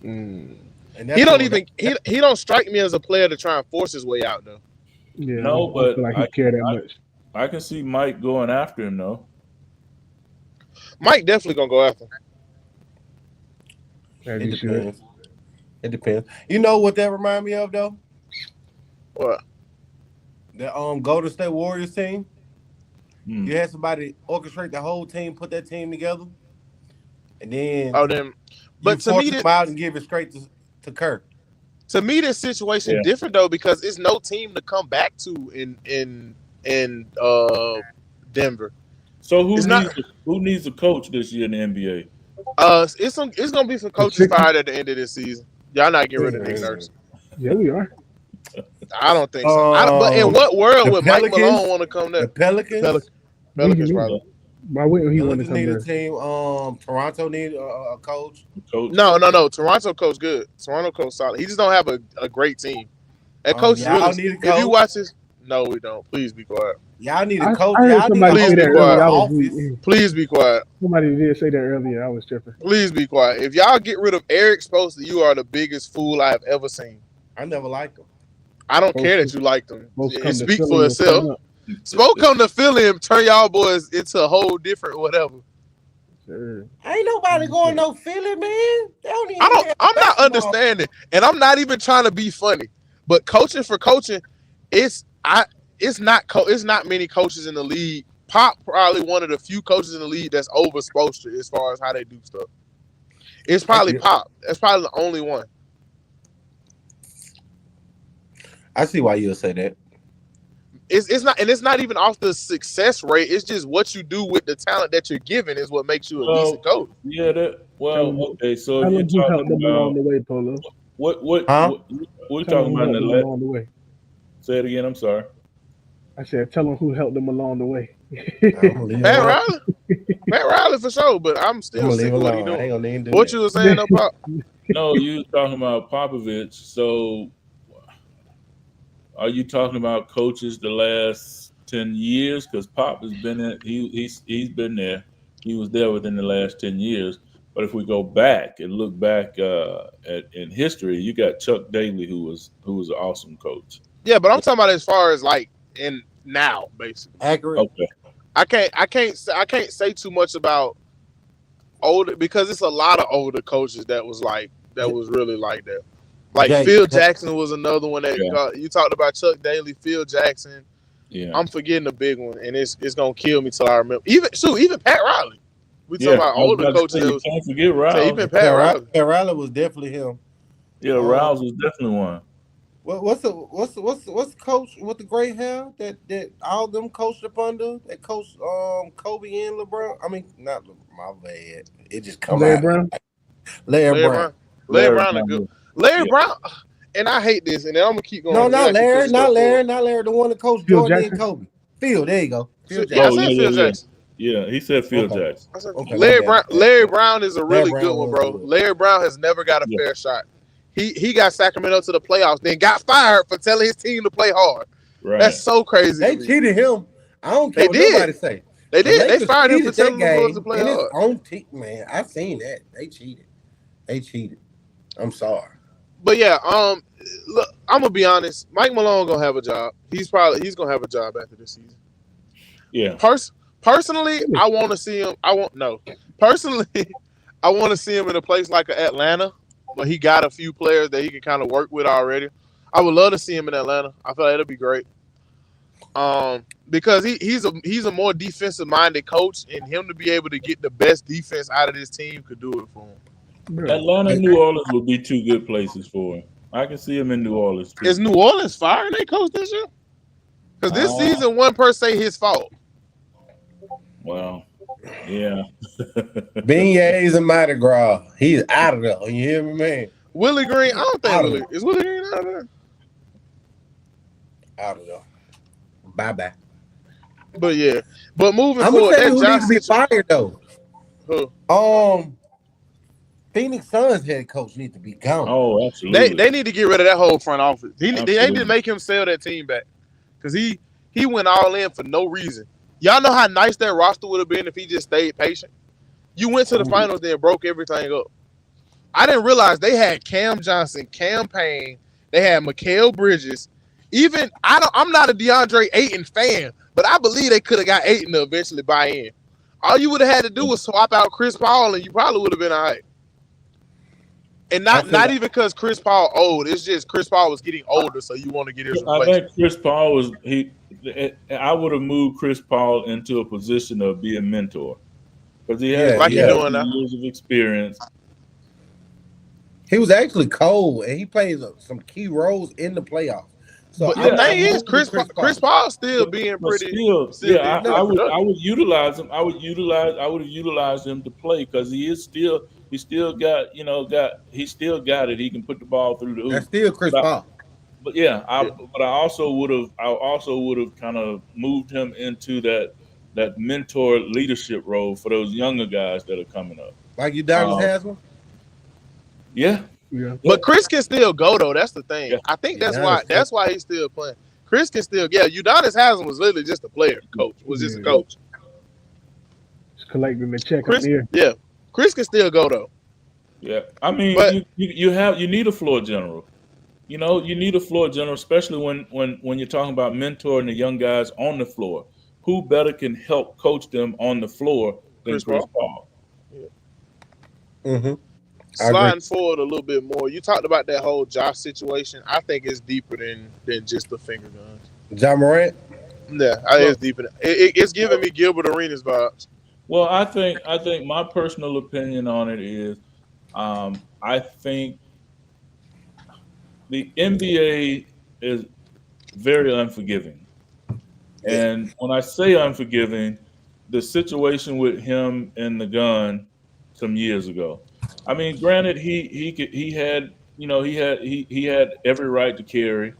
C: And
E: He don't strike me as a player to try and force his way out though.
A: Yeah,
D: No,
A: I don't feel like he care that much.
D: I can see Mike going after him though.
E: Mike definitely gonna go after him.
C: It depends. You know what that remind me of though?
E: What?
C: The Golden State Warriors team.
D: Hmm.
C: You had somebody orchestrate the whole team, put that team together, and then
E: but to me,
C: them out and give it straight to Kerr.
E: To me, this situation different though because it's no team to come back to in Denver.
D: So who needs a coach this year in the NBA?
E: It's gonna be some coaches fired at the end of this season. Y'all not getting rid of Nick Nurse.
A: Yeah, we are.
E: I don't think so. But in what world
C: the
E: would Mike
C: Pelicans?
E: Malone want to come
C: The
E: there?
C: Pelicans.
E: Pelicans probably.
A: Why wouldn't he want to
C: Pelicans
A: come
C: need
A: there?
C: a team. Toronto need a coach.
D: Coach.
E: No. Toronto coach good. Toronto coach solid. He just don't have a great team. That coach is
C: Y'all
E: really.
C: need a
E: If
C: coach.
E: you watch this, no, we don't. Please be quiet.
C: Y'all need a coach.
A: I heard
C: Y'all need
A: somebody
E: Please
A: say
E: be
A: that
E: quiet.
A: earlier. I was
C: office.
E: Please be quiet.
A: somebody did say that earlier. I was tripping.
E: Please be quiet. If y'all get rid of Eric Spoelstra, you are the biggest fool I've ever seen.
C: I never liked him.
E: I don't care that you liked him.
A: Most
E: It
A: come to
E: speak
A: Philly
E: for
A: and turn
E: itself.
A: up.
E: Spoke come to Philly and turn y'all boys into a whole different whatever.
A: Sure.
C: Ain't nobody going no Philly, man. They don't even
E: I'm
C: have
E: not
C: basketball.
E: understanding, and I'm not even trying to be funny. But coaching for coaching, it's not many coaches in the league. Pop probably one of the few coaches in the league that's over Spoelstra as far as how they do stuff. It's probably Pop. That's probably the only one.
C: I see why you'll say that.
E: It's not even off the success rate. It's just what you do with the talent that you're given is what makes you a decent coach.
D: Yeah, okay. So
A: Tell
D: you're
A: him who helped
D: talking
A: them along
D: about
A: the way, Polo.
D: what we're
A: Tell him
D: talking
A: who
D: about in
A: helped
D: the
A: them
D: last.
A: along the way.
D: Say it again. I'm sorry.
A: I said, tell him who helped them along the way.
E: Pat Riley for sure, but I'm still sick of what he doing.
C: I ain't gonna even do
E: What
C: that.
E: you were saying, though, Pop?
D: No, you was talking about Popovich. So, are you talking about coaches the last 10 years? Because Pop has been in. He's been there. He was there within the last 10 years. But if we go back and look back in history, you got Chuck Daly, who was an awesome coach.
E: Yeah, but I'm talking about as far as like in now, basically.
C: Accurate.
D: Okay.
E: I can't say too much about older because it's a lot of older coaches that was really like that. Like Phil Jackson was another one that you talked about. Chuck Daly, Phil Jackson.
D: Yeah,
E: I'm forgetting a big one, and it's gonna kill me till I remember. Even Pat Riley. We talking about older coaches.
D: You can't forget Rouse.
E: Even Pat Riley.
C: Pat Riley was definitely him.
D: Yeah, Rouse was definitely one.
C: What's the coach with the gray hair that all them coached up under? That coached Kobe and LeBron. I mean, not my bad. It just come
A: Larry
C: out.
A: Brown?
C: Larry Brown.
E: Larry Brown is good. Larry Brown, and I hate this, and then I'm gonna keep going.
C: No, not Larry. The one that coached
A: Phil
C: Jordan
A: Jackson?
C: and Kobe. Phil, there you go. Phil
E: Yeah, I
C: Jackson.
E: said Phil Jackson.
D: Yeah, he said Phil
C: Okay.
D: Jackson.
C: Okay,
E: Larry Brown is a really
C: Larry
E: good
C: Brown
E: one,
C: was
E: bro.
C: good.
E: Larry Brown has never got a fair shot. He got Sacramento to the playoffs, then got fired for telling his team to play hard.
D: Right.
E: That's so crazy.
C: They cheated him. I don't care
E: They
C: what
E: did.
C: nobody say.
E: They did. They
C: Lakers
E: fired him for
C: cheated
E: telling
C: that
E: the boys
C: game
E: to play
C: in
E: hard.
C: his own team, man. I seen that. They cheated. I'm sorry.
E: But yeah, look, I'm gonna be honest. Mike Malone gonna have a job. He's gonna have a job after this season.
D: Yeah.
E: Personally, I want to see him. Personally, I want to see him in a place like Atlanta, where he got a few players that he can kind of work with already. I would love to see him in Atlanta. I feel like it'll be great. Because he's a more defensive minded coach, and him to be able to get the best defense out of this team could do it for him.
D: Atlanta and New Orleans would be two good places for him. I can see him in New Orleans too.
E: Is New Orleans firing their coach this year? Because this season wasn't per se his fault.
D: Well, yeah.
C: Beignets and Mardi Gras. He's out of there. You hear me, man?
E: Willie Green, I don't think is Willie Green out of there.
C: Out of there. Bye.
E: But yeah, but moving
C: I'm
E: forward,
C: gonna tell you
E: that
C: who needs to be fired though.
E: Who?
C: Phoenix Suns head coach needs to be gone.
D: Oh, absolutely.
E: They need to get rid of that whole front office. They need to make him sell that team back because he went all in for no reason. Y'all know how nice that roster would have been if he just stayed patient. You went to the finals, then broke everything up. I didn't realize they had Cam Johnson, Cam Payne, they had Mikal Bridges. Even I'm not a DeAndre Ayton fan, but I believe they could have got Ayton to eventually buy in. All you would have had to do was swap out Chris Paul, and you probably would have been all right. And not even because Chris Paul old. It's just Chris Paul was getting older, so you want to get his replacement.
D: I think Chris Paul was I would have moved Chris Paul into a position of being mentor because he has years of experience.
C: He was actually cold, and he plays some key roles in the playoffs. So
E: but the thing is, Chris Paul still being pretty.
D: I would utilize him. I would have utilized him to play because he still got it. He can put the ball through the hoop.
C: That's still Chris Paul.
D: but yeah,
E: Yeah.
D: but I also would have kind of moved him into that mentor leadership role for those younger guys that are coming up.
C: Like Udonis
D: Um,
C: Haslam?
D: yeah,
A: Yeah.
D: yeah,
E: But Chris can still go though. That's the thing.
D: yeah,
E: I think that's why.
C: Udonis
E: That's why he's still playing. Chris can still. Yeah, Udonis Haslam was literally just a player. Coach was just a
A: Yeah.
E: coach.
A: Just collecting the check on
E: Chris,
A: here.
E: yeah, Chris can still go though.
D: yeah. I mean,
E: But
D: you need a floor general. You know, you need a floor general, especially when you're talking about mentoring the young guys on the floor. Who better can help coach them on the floor than
E: Chris
D: Chris
E: Paul.
D: Paul?
E: Yeah.
C: Mm-hmm. I agree.
E: Sliding forward a little bit more, you talked about that whole Josh situation. I think it's deeper than just the finger guns.
C: John Morant?
E: Yeah,
D: Well,
E: it's deeper. It's giving me Gilbert Arenas vibes.
D: well, I think my personal opinion on it is, I think the NBA is very unforgiving.
C: Yeah.
D: And when I say unforgiving, the situation with him and the gun some years ago. I mean, granted, he had he had every right to carry,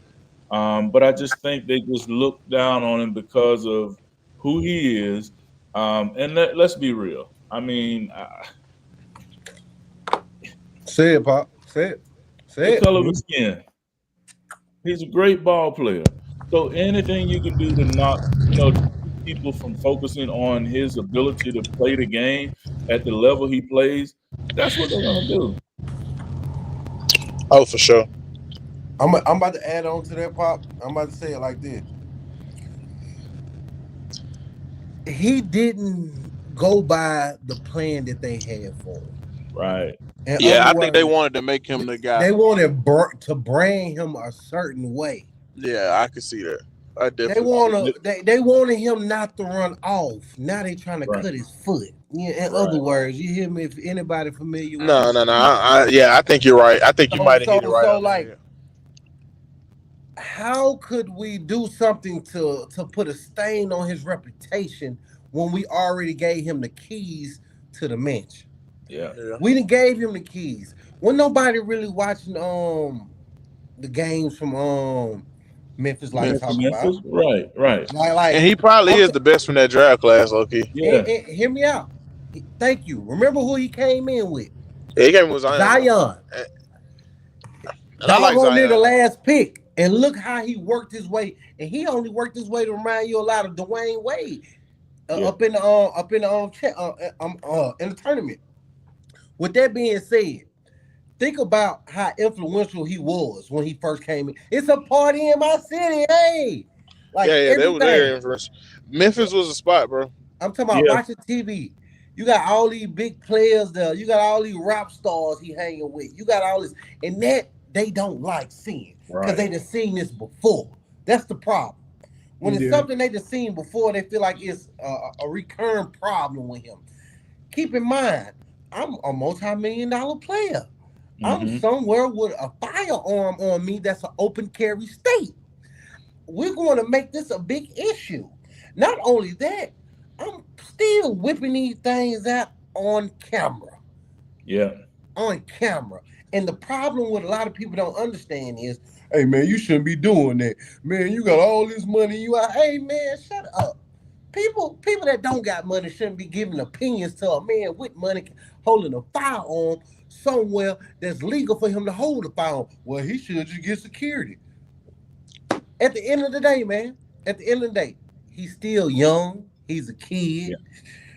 D: but I just think they just looked down on him because of who he is. And let's be real. I mean,
C: Say it, Pop. Say it. Say
D: the
C: it.
D: color of his skin. He's a great ball player. So anything you can do to not, to keep people from focusing on his ability to play the game at the level he plays, that's what they're gonna do.
E: Oh, for sure.
C: I'm about to add on to that, Pop. I'm about to say it like this. He didn't go by the plan that they had for him.
D: Right.
C: In
E: Yeah,
C: other
E: I think they
C: words,
E: wanted to make him the guy.
C: they wanted to brand him a certain way.
E: Yeah, I could see that. I
C: They
E: definitely.
C: they wanted him not to run off. Now they trying to
D: Right.
C: cut his foot. Yeah, in
D: Right.
C: other words, you hear me? If anybody familiar with
E: No,
C: this,
E: no, no. Yeah, I think you're right. I think you might have hit it right.
C: so
E: on the
C: like,
E: head.
C: how could we do something to put a stain on his reputation when we already gave him the keys to the mansion?
D: Yeah.
E: Yeah.
C: We done gave him the keys. When nobody really watching the games from Memphis like
E: Memphis.
C: talk
D: Memphis?
C: about.
D: Right.
C: Like
E: And he probably is the best from that draft class, okay.
D: Yeah.
C: and hear me out. Thank you. Remember who he came in with?
E: Yeah, he came with Zion.
C: Zion.
E: And I like
C: Dog on near the
E: Zion.
C: last pick. And look how he worked his way. And he only worked his way to remind you a lot of Dwayne Wade
D: Yeah.
C: up in the tournament. With that being said, think about how influential he was when he first came in. It's a party in my city, hey. Like
E: Yeah, they were there
C: everything.
E: influence. Memphis was a spot, bro.
C: I'm talking about
D: Yeah.
C: watching TV. You got all these big players there. You got all these rap stars he hanging with. You got all this, and that they don't like seeing because
D: Right.
C: they done seen this before. That's the problem. When it's
A: Yeah.
C: something they just seen before, they feel like it's a recurring problem with him. Keep in mind, I'm a multi-million-dollar player. I'm
D: Mhm.
C: somewhere with a firearm on me that's an open carry state. We're going to make this a big issue. Not only that, I'm still whipping these things out on camera.
D: Yeah.
C: On camera. And the problem with a lot of people don't understand is, hey man, you shouldn't be doing that. Man, you got all this money. You are, hey man, shut up. People that don't got money shouldn't be giving opinions to a man with money holding a firearm somewhere that's legal for him to hold a firearm. Well, he should just get security. At the end of the day, man, at the end of the day, he's still young. He's a kid.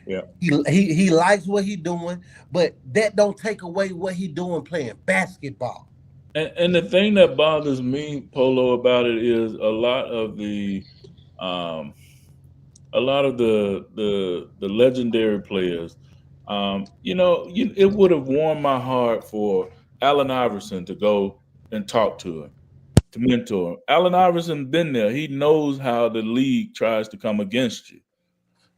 D: Yeah.
C: He likes what he's doing, but that don't take away what he's doing playing basketball.
D: And the thing that bothers me, Polo, about it is a lot of the legendary players. It would have warmed my heart for Allen Iverson to go and talk to him, to mentor him. Allen Iverson been there. He knows how the league tries to come against you.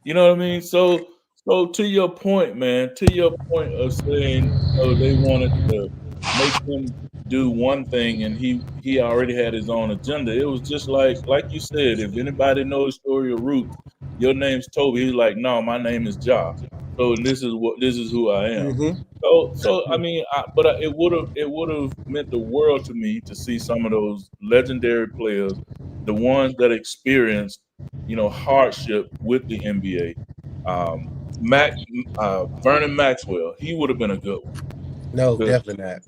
D: You know what I mean? So to your point, man, to your point of saying, they wanted to make him do one thing and he already had his own agenda. It was just like you said, if anybody knows the story of Ruth, your name's Toby. He's like, no, my name is Ja. So this is who I am.
C: Mm-hmm.
D: So I mean, it would have meant the world to me to see some of those legendary players, the ones that experienced, hardship with the NBA. Mac Vernon Maxwell, he would have been a good one.
C: No,
D: 'Cause-
C: definitely not.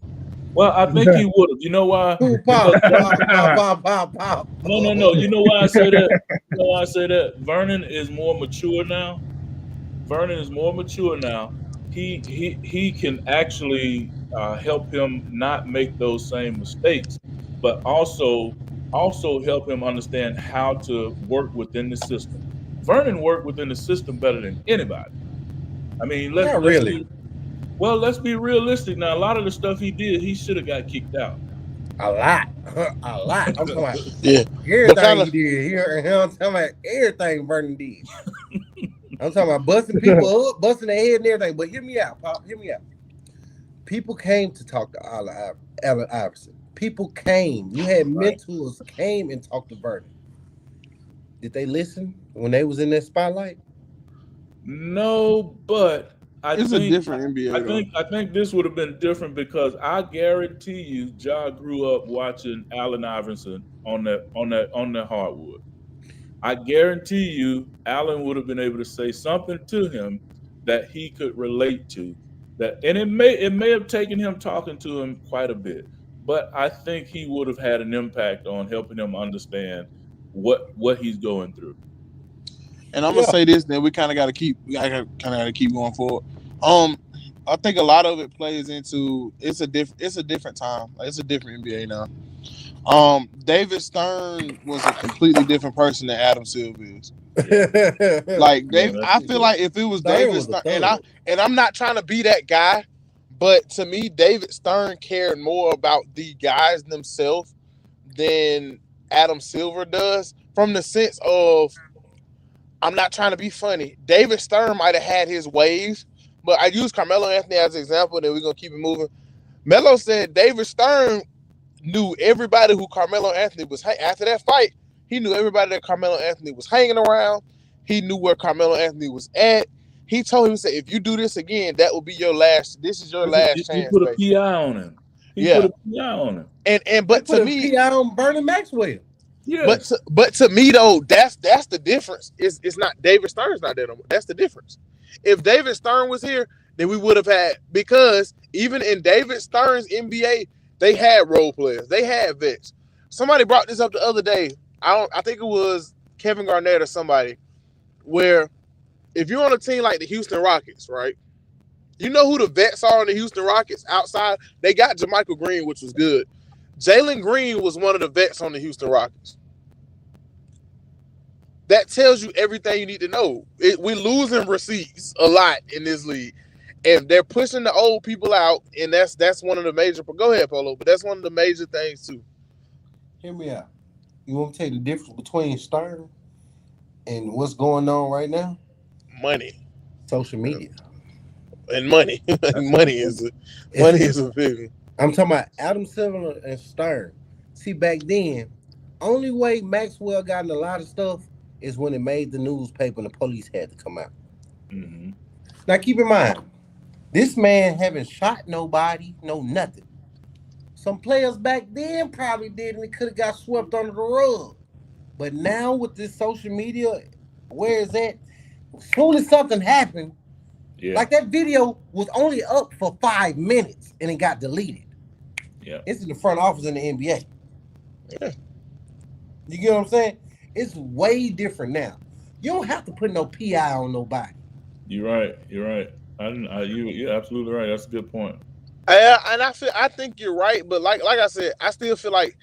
D: well, I think he would have. You know why?
C: Who
D: Because
C: pop.
D: no. You know why I say that? You know why I say that? Vernon is more mature now. Vernon is more mature now. He can actually help him not make those same mistakes, but also help him understand how to work within the system. Vernon worked within the system better than anybody. I mean,
C: Not really.
D: let's be realistic now. A lot of the stuff he did, he should have got kicked out.
C: A lot. I'm talking about
E: Yeah.
C: everything he did. I'm talking about everything Vernon did. I'm talking about busting people up, busting their head and everything. But hear me out, Pop. Hear me out. People came to talk to Allen Iverson. People came. You had mentors came and talked to Vernon. Did they listen when they was in that spotlight?
D: No, but
E: it's a different NBA.
D: I think this would have been different because I guarantee you, Ja grew up watching Allen Iverson on that hardwood. I guarantee you, Allen would have been able to say something to him that he could relate to. And it may have taken him talking to him quite a bit, but I think he would have had an impact on helping him understand what he's going through.
E: And I'm gonna say this, then we kind of got to keep going forward. I think a lot of it plays into it's a different time. Like, it's a different NBA now. David Stern was a completely different person than Adam Silver is. Like I feel like if it was David Stern, and I'm not trying to be that guy, but to me, David Stern cared more about the guys themselves than Adam Silver does, from the sense of, I'm not trying to be funny. David Stern might have had his ways, but I use Carmelo Anthony as an example, and then we're going to keep it moving. Melo said David Stern knew everybody who Carmelo Anthony was. After that fight, he knew everybody that Carmelo Anthony was hanging around. He knew where Carmelo Anthony was at. He told him, he said, if you do this again, that will be your last. This is your last chance.
D: He put a PI on him. He put a PI on him.
E: And but to me,
C: PI on Vernon Maxwell.
D: Yes.
E: But to me though, that's the difference. It's not David Stern's not there no more. That's the difference. If David Stern was here, then we would have had, because even in David Stern's NBA, they had role players, they had vets. Somebody brought this up the other day. I think it was Kevin Garnett or somebody, where if you're on a team like the Houston Rockets, right? You know who the vets are on the Houston Rockets outside? They got JaMychal Green, which was good. Jalen Green was one of the vets on the Houston Rockets. That tells you everything you need to know. We're losing receipts a lot in this league, and they're pushing the old people out, and that's one of the major. Go ahead, Polo, but that's one of the major things too.
C: Hear me out. You want to tell the difference between Stern and what's going on right now?
E: Money,
C: social media,
E: and money. money is a big one.
C: I'm talking about Adam Silver and Stern. See, back then, only way Maxwell got in a lot of stuff is when it made the newspaper and the police had to come out.
D: Mm-hmm.
C: Now, keep in mind, this man haven't shot nobody, no nothing. Some players back then probably did, and it could have got swept under the rug. But now with this social media, where is that? As soon as something happened, like that video was only up for 5 minutes and it got deleted.
D: Yeah,
C: it's in the front office in the NBA.
E: Yeah.
C: You get what I'm saying? It's way different now. You don't have to put no PI on nobody.
D: You're right. You're absolutely right. That's a good point.
E: And I think you're right, but like I said, I feel like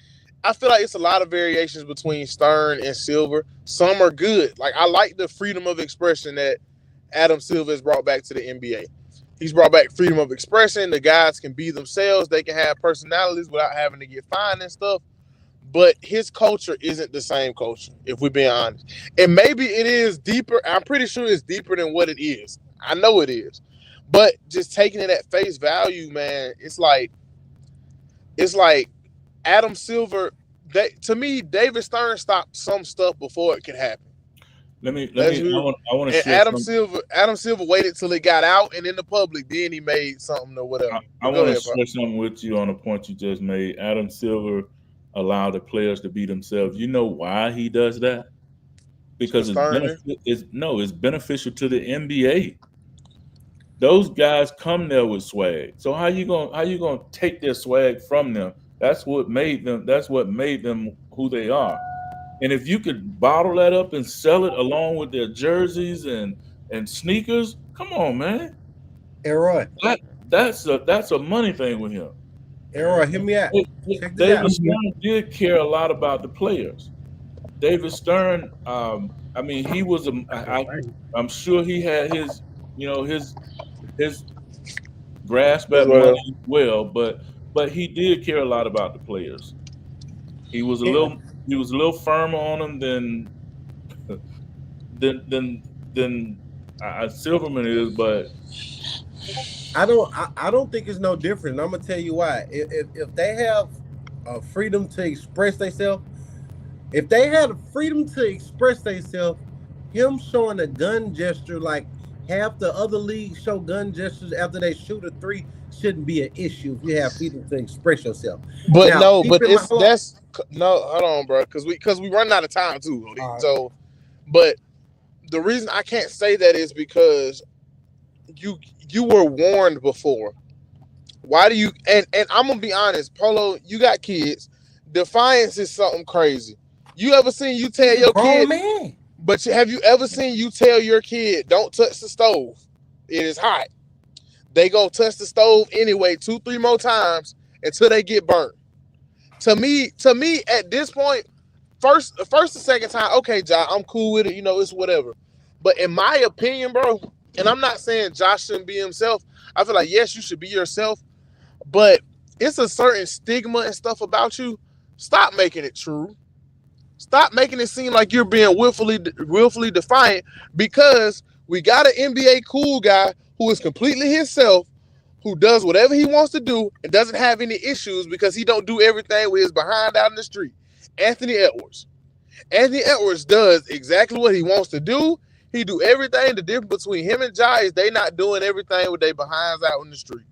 E: it's a lot of variations between Stern and Silver. Some are good. Like, I like the freedom of expression that Adam Silver has brought back to the NBA. He's brought back freedom of expression. The guys can be themselves. They can have personalities without having to get fined and stuff. But his culture isn't the same culture, if we're being honest. And maybe it is deeper. I'm pretty sure it's deeper than what it is. I know it is. But just taking it at face value, man, it's like Adam Silver. To me, David Stern stopped some stuff before it could happen.
D: Let me.
E: Let's
D: I
E: hear it.
D: want to
E: And
D: share something.
E: Adam Silver waited till it got out and in the public, then he made something or whatever.
D: I
E: But go
D: want to
E: ahead, Pop.
D: share something with you on a point you just made. Adam Silver allowed the players to be themselves. You know why he does that? Because it's beneficial to the NBA. Those guys come there with swag. So how you gonna take their swag from them? That's what made them who they are. And if you could bottle that up and sell it along with their jerseys and sneakers, come on, man.
C: Roy,
D: That's a money thing with him.
C: Roy, hear me out. Check this
D: David
C: out.
D: Stern did care a lot about the players. David Stern, I mean, he was I'm sure he had his, his grasp at money as well, but he did care a lot about the players. He was a little firmer on them than Silverman is, but
C: I don't think it's no different. I'm gonna tell you why. If they have a freedom to express themselves, if they had a freedom to express themselves, him showing a gun gesture like half the other leagues show gun gestures after they shoot a three shouldn't be an issue if you have freedom to express yourself.
E: But
C: now,
E: no, but hold on, bro, because we run out of time too.
C: Right.
E: So, but the reason I can't say that is because you were warned before. Why do you and I'm gonna be honest, Polo, you got kids. Defiance is something crazy. You ever seen you tell your kid,
C: man?
E: But have you ever seen you tell your kid, don't touch the stove? It is hot. They gonna touch the stove anyway 2-3 more times until they get burnt. To me, at this point, first or second time, okay, Josh, I'm cool with it. It's whatever. But in my opinion, bro, and I'm not saying Josh shouldn't be himself. I feel like yes, you should be yourself, but it's a certain stigma and stuff about you. Stop making it true. Stop making it seem like you're being willfully defiant, because we got an NBA cool guy who is completely himself, who does whatever he wants to do and doesn't have any issues because he don't do everything with his behind out in the street. Anthony Edwards. Anthony Edwards does exactly what he wants to do. He do everything. The difference between him and Jai is they not doing everything with their behinds out in the street.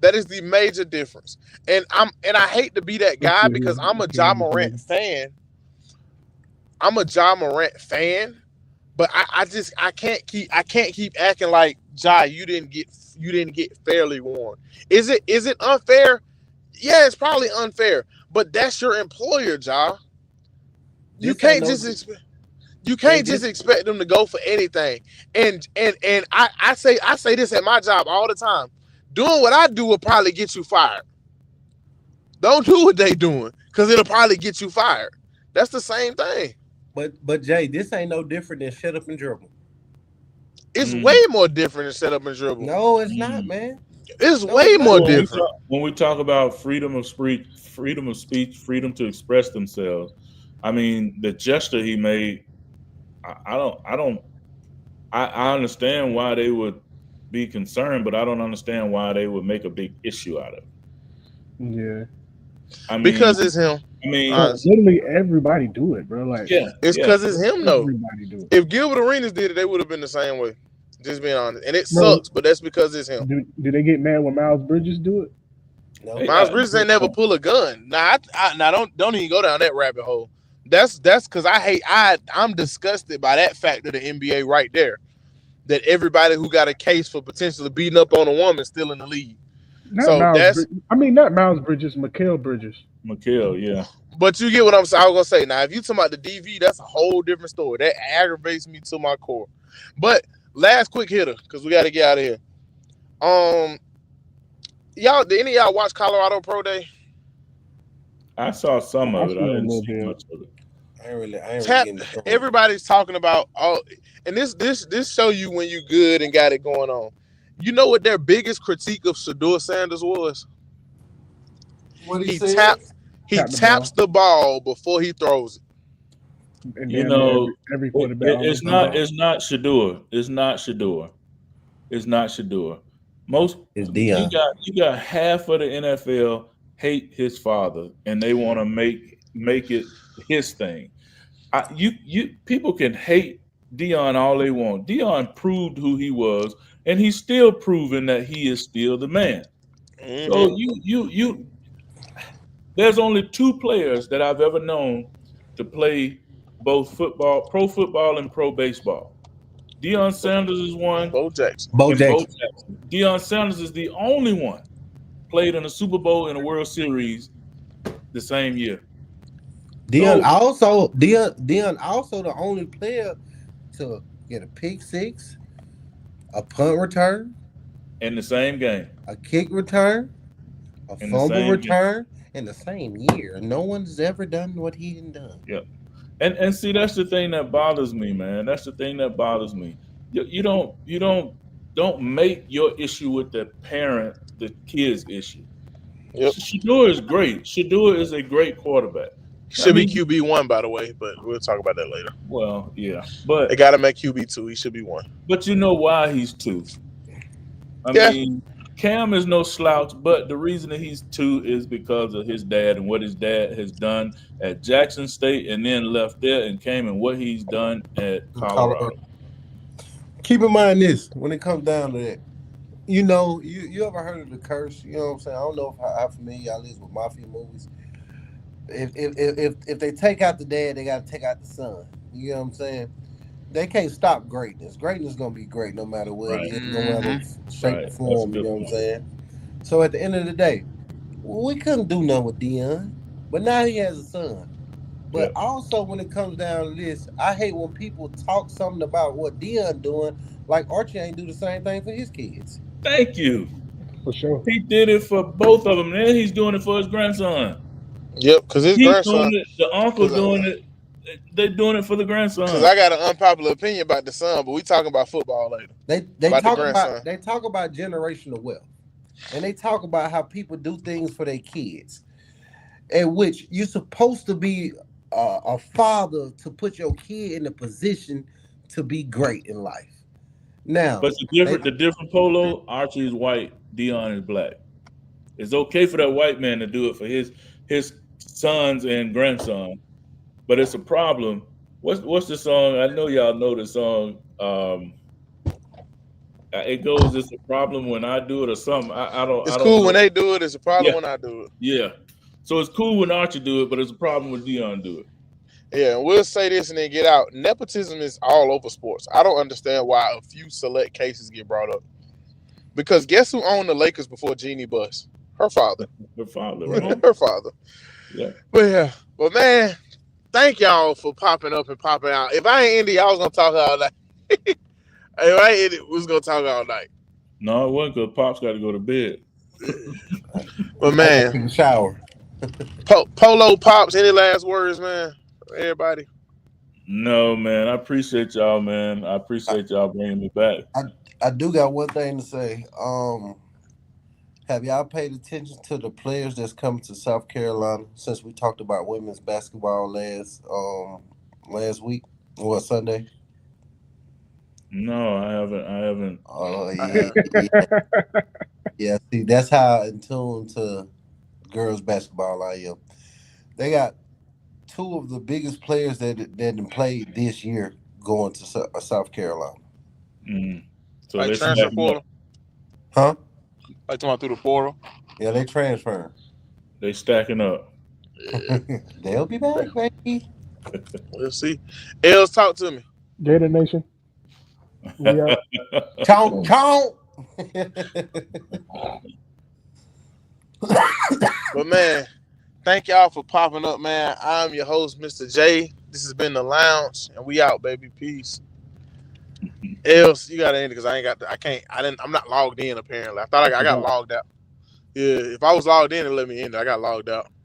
E: That is the major difference. And I hate to be that guy because I'm a Ja Morant fan. But I can't keep acting like Ja, you didn't get fairly warned. Is it unfair? Yeah, it's probably unfair. But that's your employer, Ja. You can't just expect them to go for anything. And I say this at my job all the time. Doing what I do will probably get you fired. Don't do what they doing, because it'll probably get you fired. That's the same thing.
C: But Jay, this ain't no different than shut up and dribble.
E: It's way more different than shut up and dribble.
C: No, it's not, man.
E: It's way more different.
D: When we talk about freedom of speech, freedom to express themselves, I mean, the gesture he made, I understand why they would be concerned, but I don't understand why they would make a big issue out of it.
A: Yeah.
D: I mean,
E: because it's him.
D: I mean,
A: literally everybody do it, bro. Like,
E: it's because it's him, though.
A: Everybody do it.
E: If Gilbert Arenas did it, they would have been the same way. Just being honest, and it sucks, but that's because it's him.
A: Do they get mad when Miles Bridges do it?
C: No.
E: Miles Bridges ain't never pull a gun. Nah, don't even go down that rabbit hole. That's because I'm disgusted by that fact of the NBA right there. That everybody who got a case for potentially beating up on a woman still in the league. Not
A: Miles Bridges, Mikal Bridges.
D: Mikal, yeah.
E: But you get what I'm saying. I was gonna say. Now, if you talking about the DV, that's a whole different story. That aggravates me to my core. But last quick hitter, because we got to get out of here. Did any of y'all watch Colorado Pro Day?
D: I saw some of it. I didn't see much of it.
C: I ain't really
E: everybody's talking about and this show you when you good and got it going on. You know what their biggest critique of Shedeur Sanders was?
C: What
E: he taps the ball before he throws it.
A: And
D: every quarterback. It's not Shedeur. It's not Shedeur. It's not Shedeur.
C: It's Deion.
D: You got half of the NFL hate his father, and they want to make it his thing. People can hate Dion all they want. Dion proved who he was, and he's still proving that he is still the man. So you there's only two players that I've ever known to play both football, pro football, and pro baseball. Deion Sanders is one,
E: Bo Jackson.
C: Bo
D: and Bo
C: Jackson.
D: Jackson. Deion Sanders is the only one played in a Super Bowl and a World Series the same year.
C: Dion
D: So
C: also the only player to get a pick six, a punt return,
D: in the same game,
C: a kick return, a
D: in the
C: fumble
D: same game.
C: return in the same year. No one's ever done what he done.
D: Yeah. And see, that's the thing that bothers me, man. That's the thing that bothers me. You don't make your issue with the parent the kid's issue.
E: Yep.
D: Shador is great. Shador is a great quarterback.
E: Should be QB1, by the way, but we'll talk about that later.
D: Well, yeah,
E: They got to make QB2. He should be 1.
D: but you know why he's 2. I
E: Yeah.
D: mean, Cam is no slouch, but the reason that he's 2 is because of his dad and what his dad has done at Jackson State and then left there and came and what he's done at Colorado.
C: Keep in mind this when it comes down to that. You know, you ever heard of the curse? You know what I'm saying? I don't know how familiar y'all is with mafia movies. If they take out the dad, they got to take out the son. You know what I'm saying? They can't stop greatness. Greatness is gonna be great no matter what.
D: Right.
C: It's no matter shape or
D: Right.
C: form. You know what I'm saying? So at the end of the day, we couldn't do nothing with Dion, but now he has a son. But also when it comes down to this, I hate when people talk something about what Dion doing, like Archie ain't do the same thing for his kids.
D: Thank you.
A: For sure.
D: He did it for both of them, and he's doing it for his grandson.
E: Yep, because his
D: He's
E: grandson.
D: doing it. The uncle doing it. They're doing it for the grandson.
E: Because I got an unpopular opinion about the son, but we talking about football later.
C: They
E: About the
C: talk
E: grandson.
C: about generational wealth, and they talk about how people do things for their kids, in which you're supposed to be a father to put your kid in a position to be great in life. Now,
D: but the different polo, Archie is white, Dion is black. It's okay for that white man to do it for his sons and grandson, but it's a problem. What's the song? I know y'all know the song. It goes, it's a problem when I do it or something. I don't.
E: It's
D: I don't
E: cool
D: know.
E: when they do it. It's a problem when I do it.
D: Yeah. So it's cool when Archie do it, but it's a problem when Dion do it.
E: Yeah, and we'll say this and then get out. Nepotism is all over sports. I don't understand why a few select cases get brought up. Because guess who owned the Lakers before Jeannie Buss? Her father.
D: Her father, right?
E: Her father.
D: Yeah.
E: But yeah. But man, thank y'all for popping up and popping out. If I ain't Indy, I was gonna talk all night. If I ain't Indy, we was gonna talk all night.
D: No, it wasn't because Pop's got to go to bed.
E: But man,
C: in the shower.
E: Polo Pops, any last words, man? Everybody.
D: No, man. I appreciate y'all, man. I appreciate y'all bringing me back.
C: I do got one thing to say. Have y'all paid attention to the players that's coming to South Carolina since we talked about women's basketball last week or Sunday?
D: No, I haven't.
C: Oh yeah. See, that's how in tune to girls basketball I am. They got two of the biggest players that played this year going to South Carolina.
D: Mm. So
E: Like
D: they
E: transfer
D: stacking
E: portal?
D: up.
C: Huh?
E: Like talking about through the portal?
C: Yeah, they transferring.
D: They stacking up.
C: They'll be back, baby.
E: We'll see. Els, talk to me.
A: Gator Nation. We out.
C: Count.
E: But man, thank y'all for popping up, man. I'm your host, Mr. J. This has been the Lounge, and we out, baby. Peace. Els, you gotta end it because I'm not logged in apparently. I thought I got logged out. Yeah, if I was logged in, it let me end it. I got logged out.